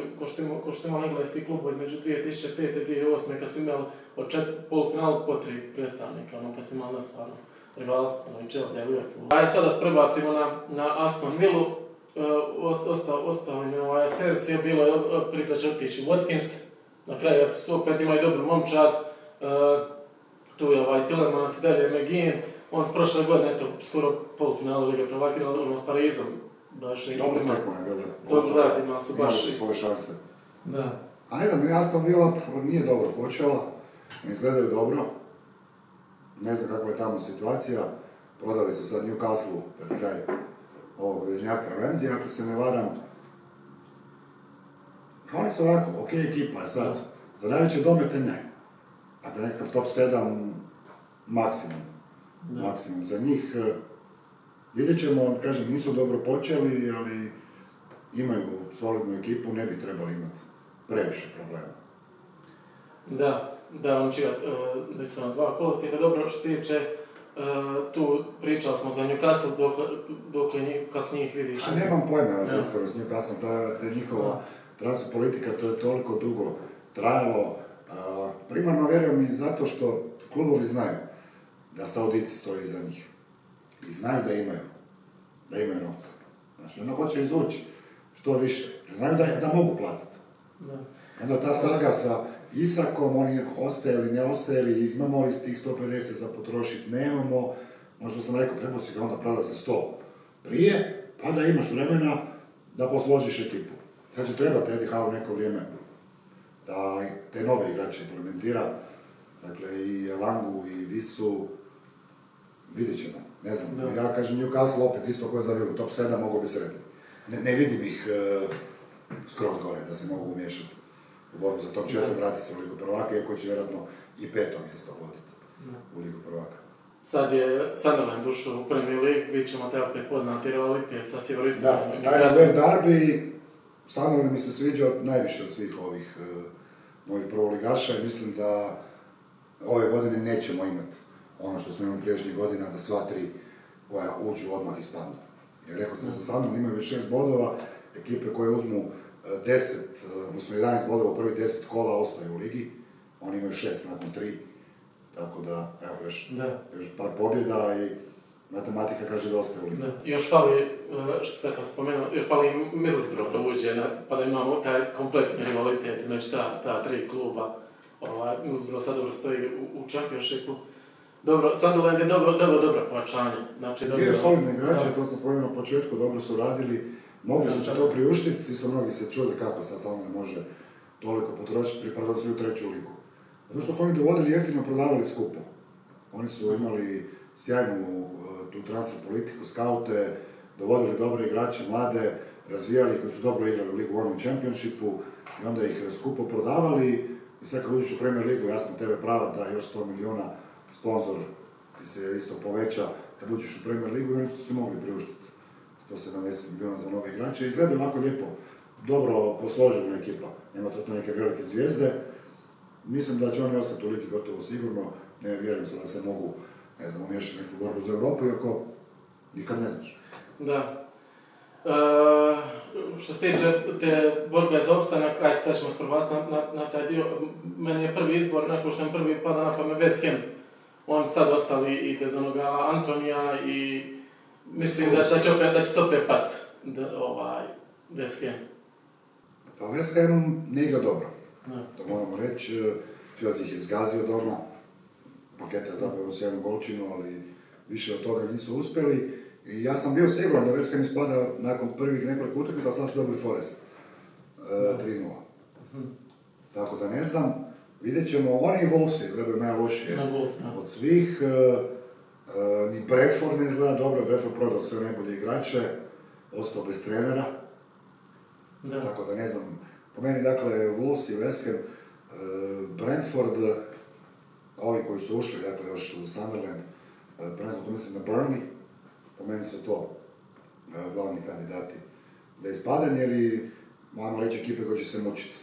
ko što ima engleski klub između 2005. i 2008. kad su imali od polufinalu po 3 predstavnika, ono kad su imali na stvarno rivalstvo, i Chelsea i Liverpool. Ajde sada se prebacimo na Aston Villu, ostao im je Asensio, bilo je prikla će otići Watkins, na kraju tu opet ima i dobru momčad, tu je Tillemans i dalje McGinn, on s prošle godine, eto, skoro polufinalu Lige prvaka, ono s Parizom, baš i dobro tekmo je bilo. Dobro da, imali su baš i svoje šanse. Da. A ne znam, Aston Villa nije dobro počela, ne izgledaju dobro, ne znam kakva je tamo situacija, prodali su sad Newcastle pred kraj ovog veznjaka Ramsey, ako se ne varam. Oni su ovako, ok ekipa sad, za najveće domete ne. Dakle, nekakav top 7 maksimum za njih. Vidjet ćemo, kažem, nisu dobro počeli, ali imaju solidnu ekipu, ne bi trebali imati previše problema. Da, on će na 2 kolosijeka. Dobro, što tiče, tu pričali smo za Newcastle, kako njih vidiš? A nemam pojma, sad skoro s Newcastle, ta njihova transfer politika, to je toliko dugo trajalo. Primarno vjerujem i zato što klubovi znaju da Saudici stoji iza njih. I znaju da imaju novca. Znači, onda hoće izvući što više. Znaju da mogu platiti. Onda ta saga sa Isakom, oni ostaje ili ne ostaje, ili imamo li tih 150 za potrošiti, nemamo. Možda sam rekao, trebao si ga onda prodati za 100 prije, pa da imaš vremena da posložiš ekipu. Sad će trebati Eddie Howe neko vrijeme da te nove igrače implementira. Dakle, i Elangu, i Visu, vidjet ćemo. Ne znam, ja kažem Newcastle opet isto koje za Villu, top 7 mogu bi sredni. Ne vidim ih skroz gore da se mogu umiješati u borbu za top 4, vrati se u Ligu prvaka, iako će vjerojatno i 5. mjesto voditi u Ligu prvaka. Sad je Sunderland ušao u Premier League, vidjet ćemo te opet poznati rivalitet sa sjeveroistokom. Da, taj Red Derby, Sunderland mi se sviđa najviše od svih ovih mojih prvoligaša i mislim da ove godine nećemo imati ono što smo imali priješnjih godina, da sva 3 koja uđu odmah ispadnu. Jer rekao sam, za Sunderland imaju već 6 bodova, ekipe koje uzmu 10, odnosno 11 bodova u prvih 10 kola ostaju u ligi, oni imaju 6 nakon 3, tako da, evo, još par pobjeda i matematika kaže da ostaju u ligi. Još fali, što sam kad spomenuo, još fali Middlesbrough da uđe, pa da imamo taj kompletni rivalitet, znači ta 3 kluba. Middlesbrough sad dobro stoji u Championshipu. Dobro, Sunderland je dobro pojačanje. Znači, je solidni igrači, to sam spomenuo na početku, dobro su radili, mogli su to priuštiti, isto mnogi se čuli kako sad Sunderland može toliko potrošiti, pripadali su u 3. ligu. Zato što su oni dovodili jeftino, prodavali skupo. Oni su imali sjajnu tu transfer politiku, skaute, dovodili dobre igrače, mlade, razvijali koji su dobro igrali u Ligu One u Championshipu i onda ih skupo prodavali. I sad kad uđeš u Premier Ligu, jasno TV prava da još 100 milijuna sponzor ti se isto poveća kad uđeš u Premier Ligu i oni su se mogli priuštiti 170 milijuna za nove igrače. Izgleda ovako lijepo, dobro posložena ekipa, nema to neke velike zvijezde. Mislim da će oni ostati u ligi gotovo sigurno, ne vjerujem se da se mogu, ne znam, umiješati neku borbu za Europu, iako nikad ne znaš. Da. Što se tiče te borbe za opstanak, ajde sad ćemo sprovasti na taj dio. Meni je prvi izbor, nakon što mi prvi pada na pamet West Ham. On sad ostali i bez onoga Antonija i mislim da će se opet pat West Ham. Pa West Ham ne igra dobro. To moramo reći. Chelsea ih je zgazio doma. Paketa je zapravo s jednom golčinu, ali više od toga nisu uspjeli. I ja sam bio siguran da West Ham ispada nakon prvih nekoliko utakmica, a sad su dobili Forest 3-0. Tako da ne znam, vidjet ćemo, oni i Wolves izgledaju najlošije od svih. Ni Brentford ne izgleda dobro, Brentford prodao sve najbolje igrače, ostao bez trenera. Da. Tako da ne znam, po meni dakle Wolves i West Ham, Brentford, ovi koji su ušli, dakle još u Sunderland, prvenstveno tu mislim na Burnley, po meni su to glavni kandidati za ispadanje ili, moramo reći, ekipe koje će se mučiti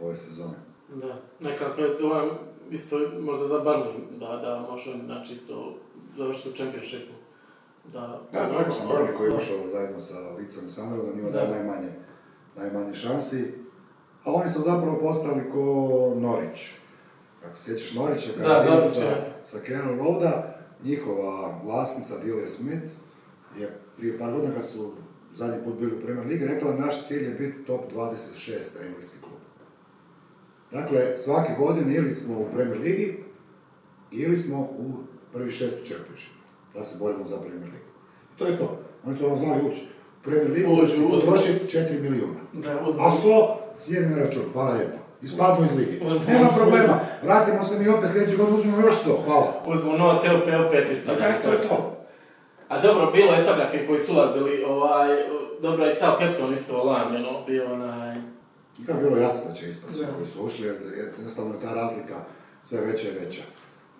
ove sezone. Da, nekako je dojam isto možda za Burnley, da može znači isto završiti u Championshipu. Da, rekao sam Burnley koji je ušao zajedno sa Leedsom i Sunderlandom, ima da najmanje šansi, a oni su zapravo postali ko Norwich. Ako se sjećaš Norwicha, kada je sa Cannon Roada, njihova vlasnica Delia Smith je prije par godina kad su zadnji put bili u Premier Ligi rekla da naš cilj je biti top 26 engleski klub. Dakle, svake godine ili smo u Premier Ligi ili smo u prvi 6 u Championshipu, da se borimo za Premier Ligu. To je to. Oni su znali ući u Premier Ligu i potrošiti 4 milijuna. A 100 sjedni na račun, hvala lijepo. Ispadnu iz ligi. Nema problema, vratimo se mi opet sljedeći godin, uzmemo još 100, hvala. Uzmemo novac, opet ispadne. To je to. A dobro, bilo je svakakvi koji su ulazili, dobro i Southampton isto lani, bio onaj... I kao je bilo jasno da će ispasti koji su ušli, jer jednostavno ta razlika sve veća i veća.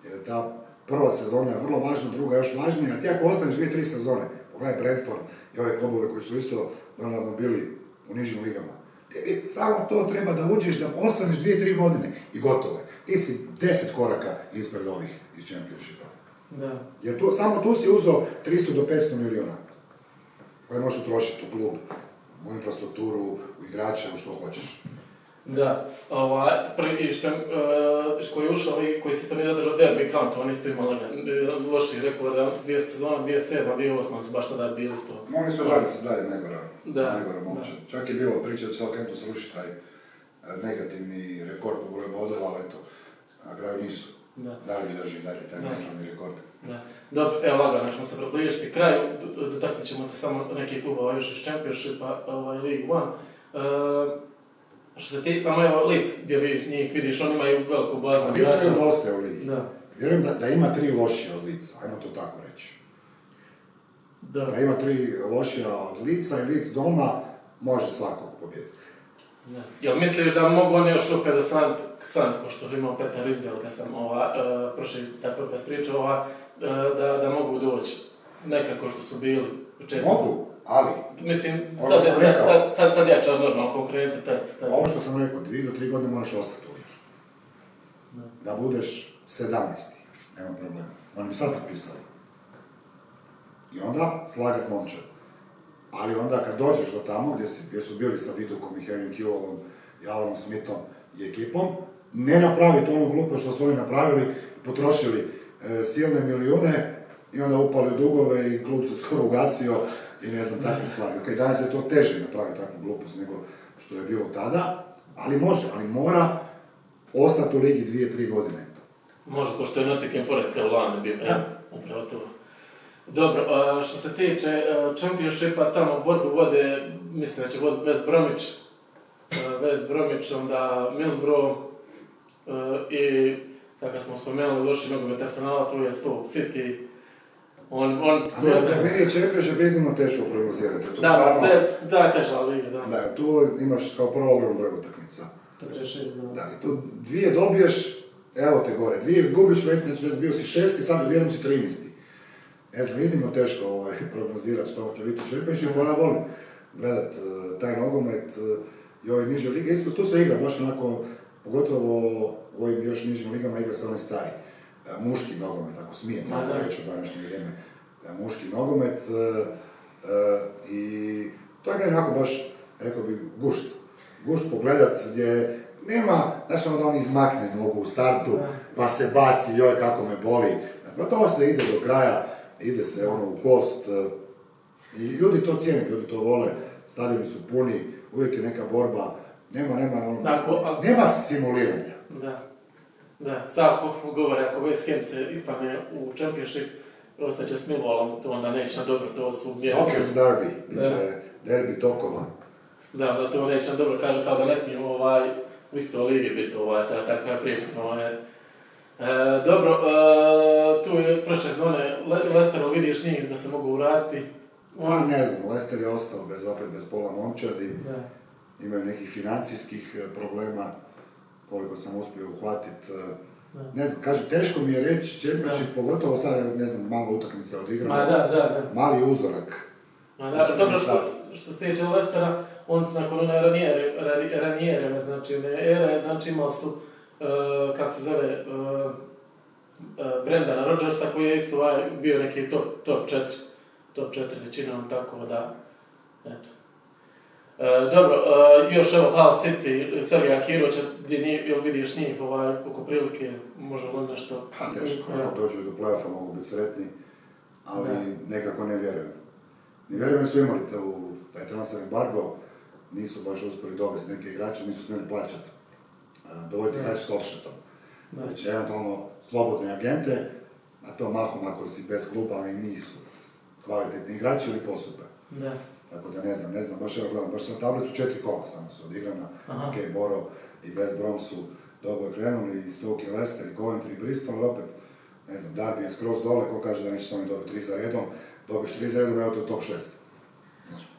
Jer ta prva sezona je vrlo važna, druga još važnija, a ti ako ostaneš 2-3 sezone, pogledaj Brentford i ove klubove koji su isto donedavno bili u nižim ligama, tebi samo to treba da uđeš, da ostaneš 2-3 godine i gotovo je. Ti si 10 koraka ispred ovih iz Championshipa. Da. Jer samo tu si uzeo 300 do 500 milijuna koje možeš utrošiti u klub, u infrastrukturu, u igrače, u što hoćeš. Da, prvi koji je ušao i koji se isto nije zadržao Derby County, oni isto imali loši rekord, 2 sezona, 2007, 2008 su baš tada bili isto. Oni su dalje se dalje najgora momča. Čak je bilo priča da će Southampton srušiti taj negativni rekord po broju bodova, ali eto, na kraju nisu. Derby drži dalje taj neslavni rekord. Da. Dobro, evo lagano ćemo se približiti kraju, dotaknut ćemo se samo nekih klubova još iz Championshipa, League One. Što se ti, samo evo Leeds, gdje njih vidiš, oni imaju veliku bazu. Leeds imaju dosta u ligi. Vjerujem da ima 3 lošija od Leedsa, ajmo to tako reći. Da ima 3 lošija od Leedsa i Leeds doma može svakog pobijediti. Jel misliš da mogu oni još opet da san, ko što imao Petar Rizdel, kad sam prošli taj podcast pričao, da mogu doći nekako što su bili početku? Mogu, ali... Mislim, sad jača normalno konkurencija. Ovo što sam rekao, 2 do 3 godine moraš ostati u ligi. Da budeš 17. Nema problema. Oni bi sad potpisali. I onda slagat momčad. Ali onda kad dođeš do tamo gdje su bili sa Vidukom i Harrym Kewellom i Alanom Smithom i ekipom, ne napraviti onu glupo što su oni napravili, potrošili silne milijune i onda upali u dugove i klub se skoro ugasio i ne znam takve stvari. Okay, danas je to teže napraviti takvu glupost nego što je bilo tada, ali može, ali mora ostati u ligi 2-3 godine. Može, pošto je Nottingham Forest u lani bio, upravo to. Dobro, što se tiče Championshipa, tamo borbu vode, mislim da će voditi West Bromwich, onda Middlesbrough i sad kad smo spomenuli loši nogomet Arsenala, to je Stoke City. Meni je Championship iznimno teško prognozirati. Da, je teža liga, da. Da, tu imaš kao prvo ogrom broj utakmica. Da, i tu 2 dobiješ, evo te gore, 2 izgubiš, već bio si 6 i sad jednom si 13. Ne znam, iznimno teško prognozirati što će biti u Championshipu, ja volim gledat taj nogomet i ove niže lige. Isto tu se igra baš onako, pogotovo u ovim još nižim ligama igra se onaj stari. Muški nogomet, ako smijem tako reći u današnje vrijeme. Muški nogomet i to je onako baš, rekao bi, gušt pogledat gdje nema, znaš ono da on izmakne nogu u startu pa se baci, joj kako me boli. Pa to se ide do kraja, ide se u kost i ljudi to cijene, ljudi to vole, stadioni su puni, uvijek je neka borba, nema simuliranja. Da, sad govore, ako West Ham se ispadne u Championship, ostaće s Millwallom, to onda neće na dobro, to su mjeri. Dockers derby, biće derbi tokova. Da, to neće na dobro, kaže kao da ne smijemo u istoj ligi biti, takva je priča. Dobro, tu je prošle sezone Leicesteru, vidiš njih da se mogu vratiti? Pa ne znam, Leicester je ostao opet bez pola momčadi. Da. Imaju nekih financijskih problema, koliko sam uspio uhvatiti. Ne znam, kažem, teško mi je reći, Championship, pogotovo sad, ne znam, malo utakmica odigramo. Da. Mali uzorak. Dobro, što se tiče Leicestera, oni su nakon one Raniereve, znači ere, znači imali su, kako se zove, Brendana Rodgersa, koji je isto bio neki top 4 većinom, tako da, eto. Dobro, još evo Hull City, Sergija Kiroća, gdje vidiš njih koliko prilike, može li nešto... Pa teško, ako dođu do play-offa mogu biti sretni, ali nekako ne vjerujem. Ne vjerujem da su imali taj transfer embargo, nisu baš uspjeli dovesti neke igrače, nisu smjeli plaćati. Dovoljiti igrače s odštetom. Znači, eventualno slobodne agente, a to mahom ako si bez kluba, ali nisu kvalitetni igrači ili posupe. Da. Tako da ne znam, baš evo gledam, baš sam tablicu 4 kola samo su odigrana, ok, Boro i West Brom su dobro krenuli, i Stoke i Leicester i Coventry i Bristol, ali opet, ne znam, Derby je skroz dole, ko kaže da neće oni dobiti 3 za redom, dobiš 3 za redom, evo to je top 6.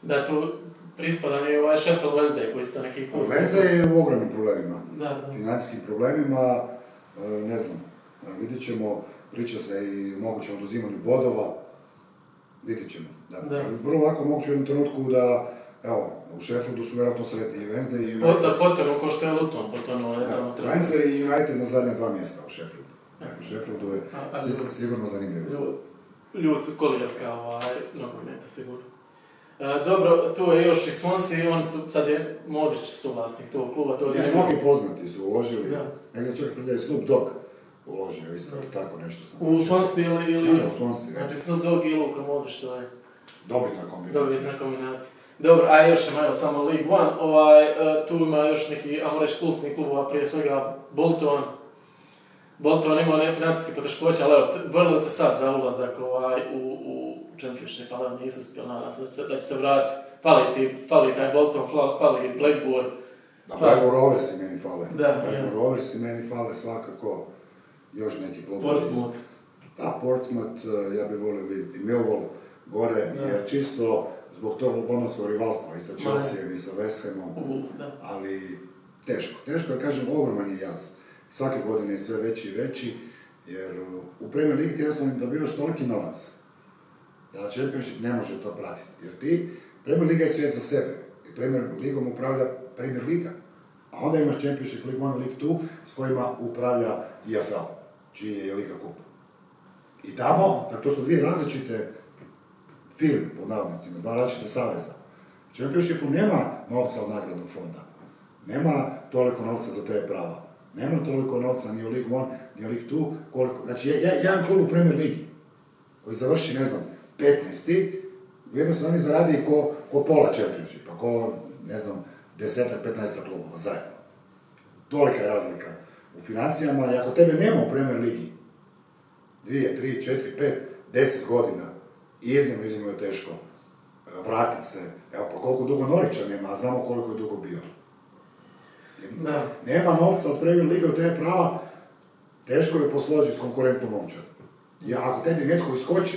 Da, tu prispadan je Sheffield Wednesday koji ste neki klub. Wednesday je u ogromnim problemima, da. Financijskim problemima, ne znam, vidjet ćemo, priča se i o mogućem oduzimanju bodova, vidjet ćemo. Da. Vrlo lako moguće u jednom trenutku da, evo, u Sheffieldu su vjerojatno sretni i Wednesday i United. Da potonu ko što je Luton, potonu je tamo treba. Wednesday i United na zadnja 2 mjesta u Sheffieldu. U Sheffieldu je sigurno zanimljivo. Ljud su kolijarka nogometa sigurno. Dobro, tu je još i Swansea, oni su, sad je Modrić suvlasnik tog kluba, to je... Mnogi poznati su uložili, negdje čak da je Snoop Dogg uložio, isto tako nešto sam. U Swansea ili... Da, u Swansea, znači Snoop Dogg i Luka Modrić, to je... Dobitna kombinacija. Dobro, a još ima samo League One, tu ima još neki, ajmo reći, kultni klubova, prije svega Bolton. Bolton imao neke financijske poteškoće, ali evo, borili se sad za ulazak u Championship, ali nisu uspjeli, nadam se da će se vratiti. Fali taj Bolton, fali Blackburn. Blackburn Rovers i meni fale. Blackburn Rovers i meni fale svakako još neki klubovi. Portsmouth. Da, Portsmouth, ja bih volio vidjeti Millwall gore, jer čisto zbog tog odnosa rivalstva i sa Chelseaom i sa West Hamom, ali teško, da kažem, ogroman je jaz. Svake godine je sve veći i veći, jer u Premier Ligi ti jednostavno dobivaš toliki novac da Championship ne može to pratiti, jer ti, Premier Liga je svijet za sebe i Premier Ligom upravlja Premier Liga, a onda imaš Championship, League 1 i League 2 s kojima upravlja EFL, čiji je Liga Kup. I tamo, to su dvije različite firme, pod navodnicima, dva različite saveza. U Championshipu nema novca od nagradnog fonda, nema toliko novca za te prava, nema toliko novca ni u League 1, ni u League 2, koliko, znači jedan klub u Premier Ligi koji završi, ne znam, 15. Jednostavno oni zaradi ko pola Championshipa, ko, ne znam, 10-15 klubova zajedno. Tolika je razlika u financijama i ako tebe nema u Premier Ligi 2, 3, 4, 5, 10 godina, iznimno je teško vratiti se. Evo, pa koliko dugo Norwicha nema, a znamo koliko je dugo bio. Nema novca od Premier Lige od te prava, teško je posložiti konkurentnu momčad. I ako tebi netko iskoči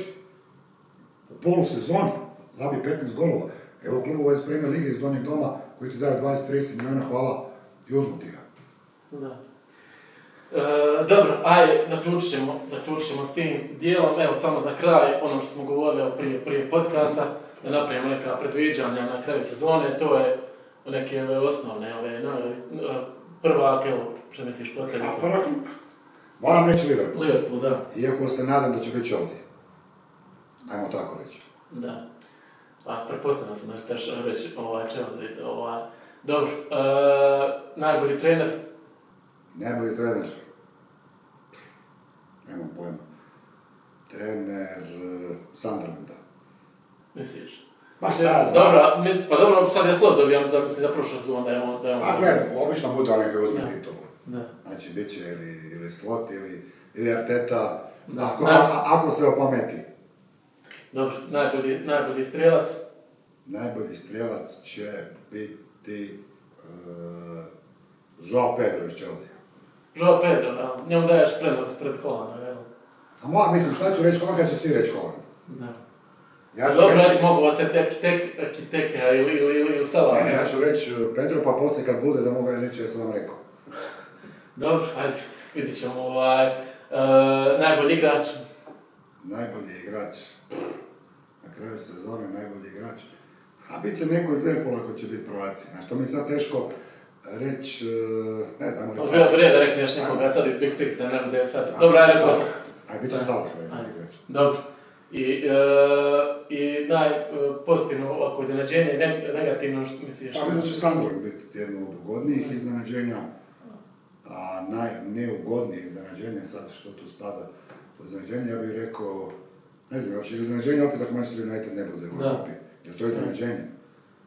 u polusezoni, zabije 15 golova, evo klubova iz Premier Lige iz Donjeg doma koji ti daju 20-30 milijuna, hvala, i uzmu ti ga. Da. Dobro, ajde, zaključit ćemo s tim dijelom. Evo, samo za kraj, ono što smo govorili prije podcasta, da napravimo neka predviđanja na kraju sezone, to je neke osnovne, prvak, evo, što misliš protivnika? Prvak, moram reći Liverpool. Liverpool, da. Iako se nadam da će biti Chelsea. Ajmo tako reći. Da. Pretpostavljam sam da ćeš reći Chelsea. Dobro, najbolji trener? Najbolji trener? Nemam pojma. Trener Sunderlanda. Misliš? Pa šta? Dobro, sad ja slot dobijam da mislim za prošlu sezonu da je on... Pa gledaj, obično bude onaj koji uzme titulu. Da. Znači, bit će ili Slot ili Arteta, ako se opameti. Dobro, najbolji strijelac? Najbolji strijelac će biti Joao Pedro iz Chelsea. Joao Pedro, da. Njemu daješ prednost pred Holanda, jel? A moja, mislim, šta ću reći Holanda, će svi reći Holanda. Da. Ja ću Dobro, reći... reći mogu se Kiteke ili Salah. Ne, ja ću reći Pedro, pa poslije kad bude da mogu reći, ja sam vam rekao. Dobro, ajde, vidit ćemo najbolji igrač. Najbolji igrač. Na kraju sezone najbolji igrač. A bit će neko iz Liverpoola ko će biti prvaci. Znaš, to mi je sad teško reći, ne znam, reći Bilo prije da rekneš nekoga sad iz Big Six, ne bude sad. Dobro, ajde, rekao. Ajde, bit će Salah najbolji igrač. Dobro. I najpozitivno ovako iznenađenje, negativno što misliš? Pa mislim da će Sunderland biti jedno od ugodnijih iznenađenja, a najneugodnije iznenađenje, sad što tu spada od iznenađenja, ja bih rekao, ne znam, hoće iznenađenje opet ako Manchester United ne bude u Europi. Je to iznenađenje?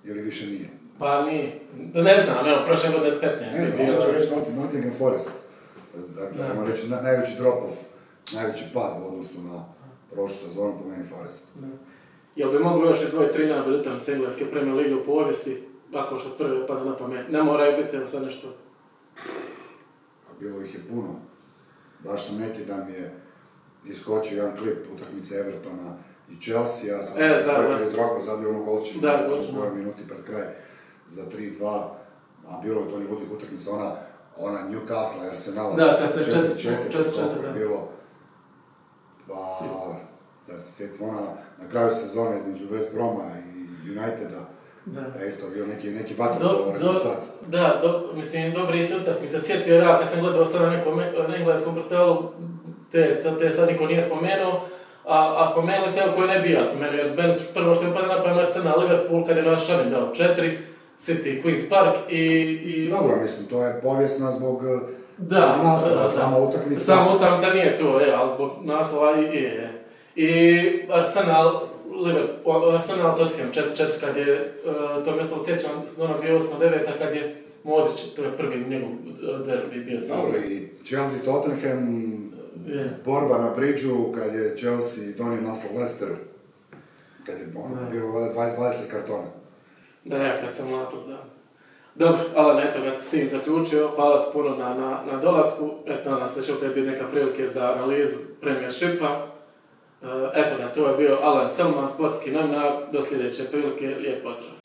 Ili više nije? Pa nije. Ne znam, evo, prošle godine s 15. Ne znam, ja ću reći Nottingham Forest. Dakle, ajmo reći najveći drop-off, najveći pad u odnosu na prošlu sezonu po meni Forest. Jel bi mogli još izdvojiti 3 najbolje utakmice engleske Premier Lige u povijesti, ako što prvi pada na pamet? Ne moraju biti, evo sad nešto. A bilo ih je puno. Baš sam neki dan mi je iskočio jedan klip utakmice Evertona i Chelsea, ja sam koji je Drogba zabio onu golčinu, ne znam koje minuti pred kraj za 3-2, a bilo je to onih ludih utakmica, ona Newcastle, Arsenala, da, kad se 4-4 je bilo, pa da se sjetim, ona na kraju sezone između West Broma i Uniteda, da je isto bio neki vaterpolo rezultat. Mislim, dobri se utakmice, sjetio ja kad sam gledao sad na nekom engleskom portalu, te sad niko nije spomenuo, a spomenuli se koji ne bi ja spomenuo, jer meni prvo što je upada na pamet Arsenal, Liverpool, kad je naš Šanin dao 4, City, Queen's Park i... Dobro, mislim, to je povijesna zbog naslova, sama utakmica. Sama utakmica nije to, ali zbog naslova je. I Arsenal Tottenham 4-4 kad je, to mjesto sjećam sezona 2008-2009 kad je Modrić, to je prvi njegov derbi bio sam. Dobro, i Chelsea Tottenham, borba na Bridgeu kad je Chelsea donio naslov Leicesteru, kad je bilo 20 kartona. Da, ja kad sam mlato, da. Dobro, Alan, eto ga s tim zaključio, hvala ti puno na dolasku, eto nadam se da će opet biti neka prilike za analizu Premiershipa. Eto ga, to je bio Alan Selman, sportski novinar, do sljedeće prilike, lijep pozdrav.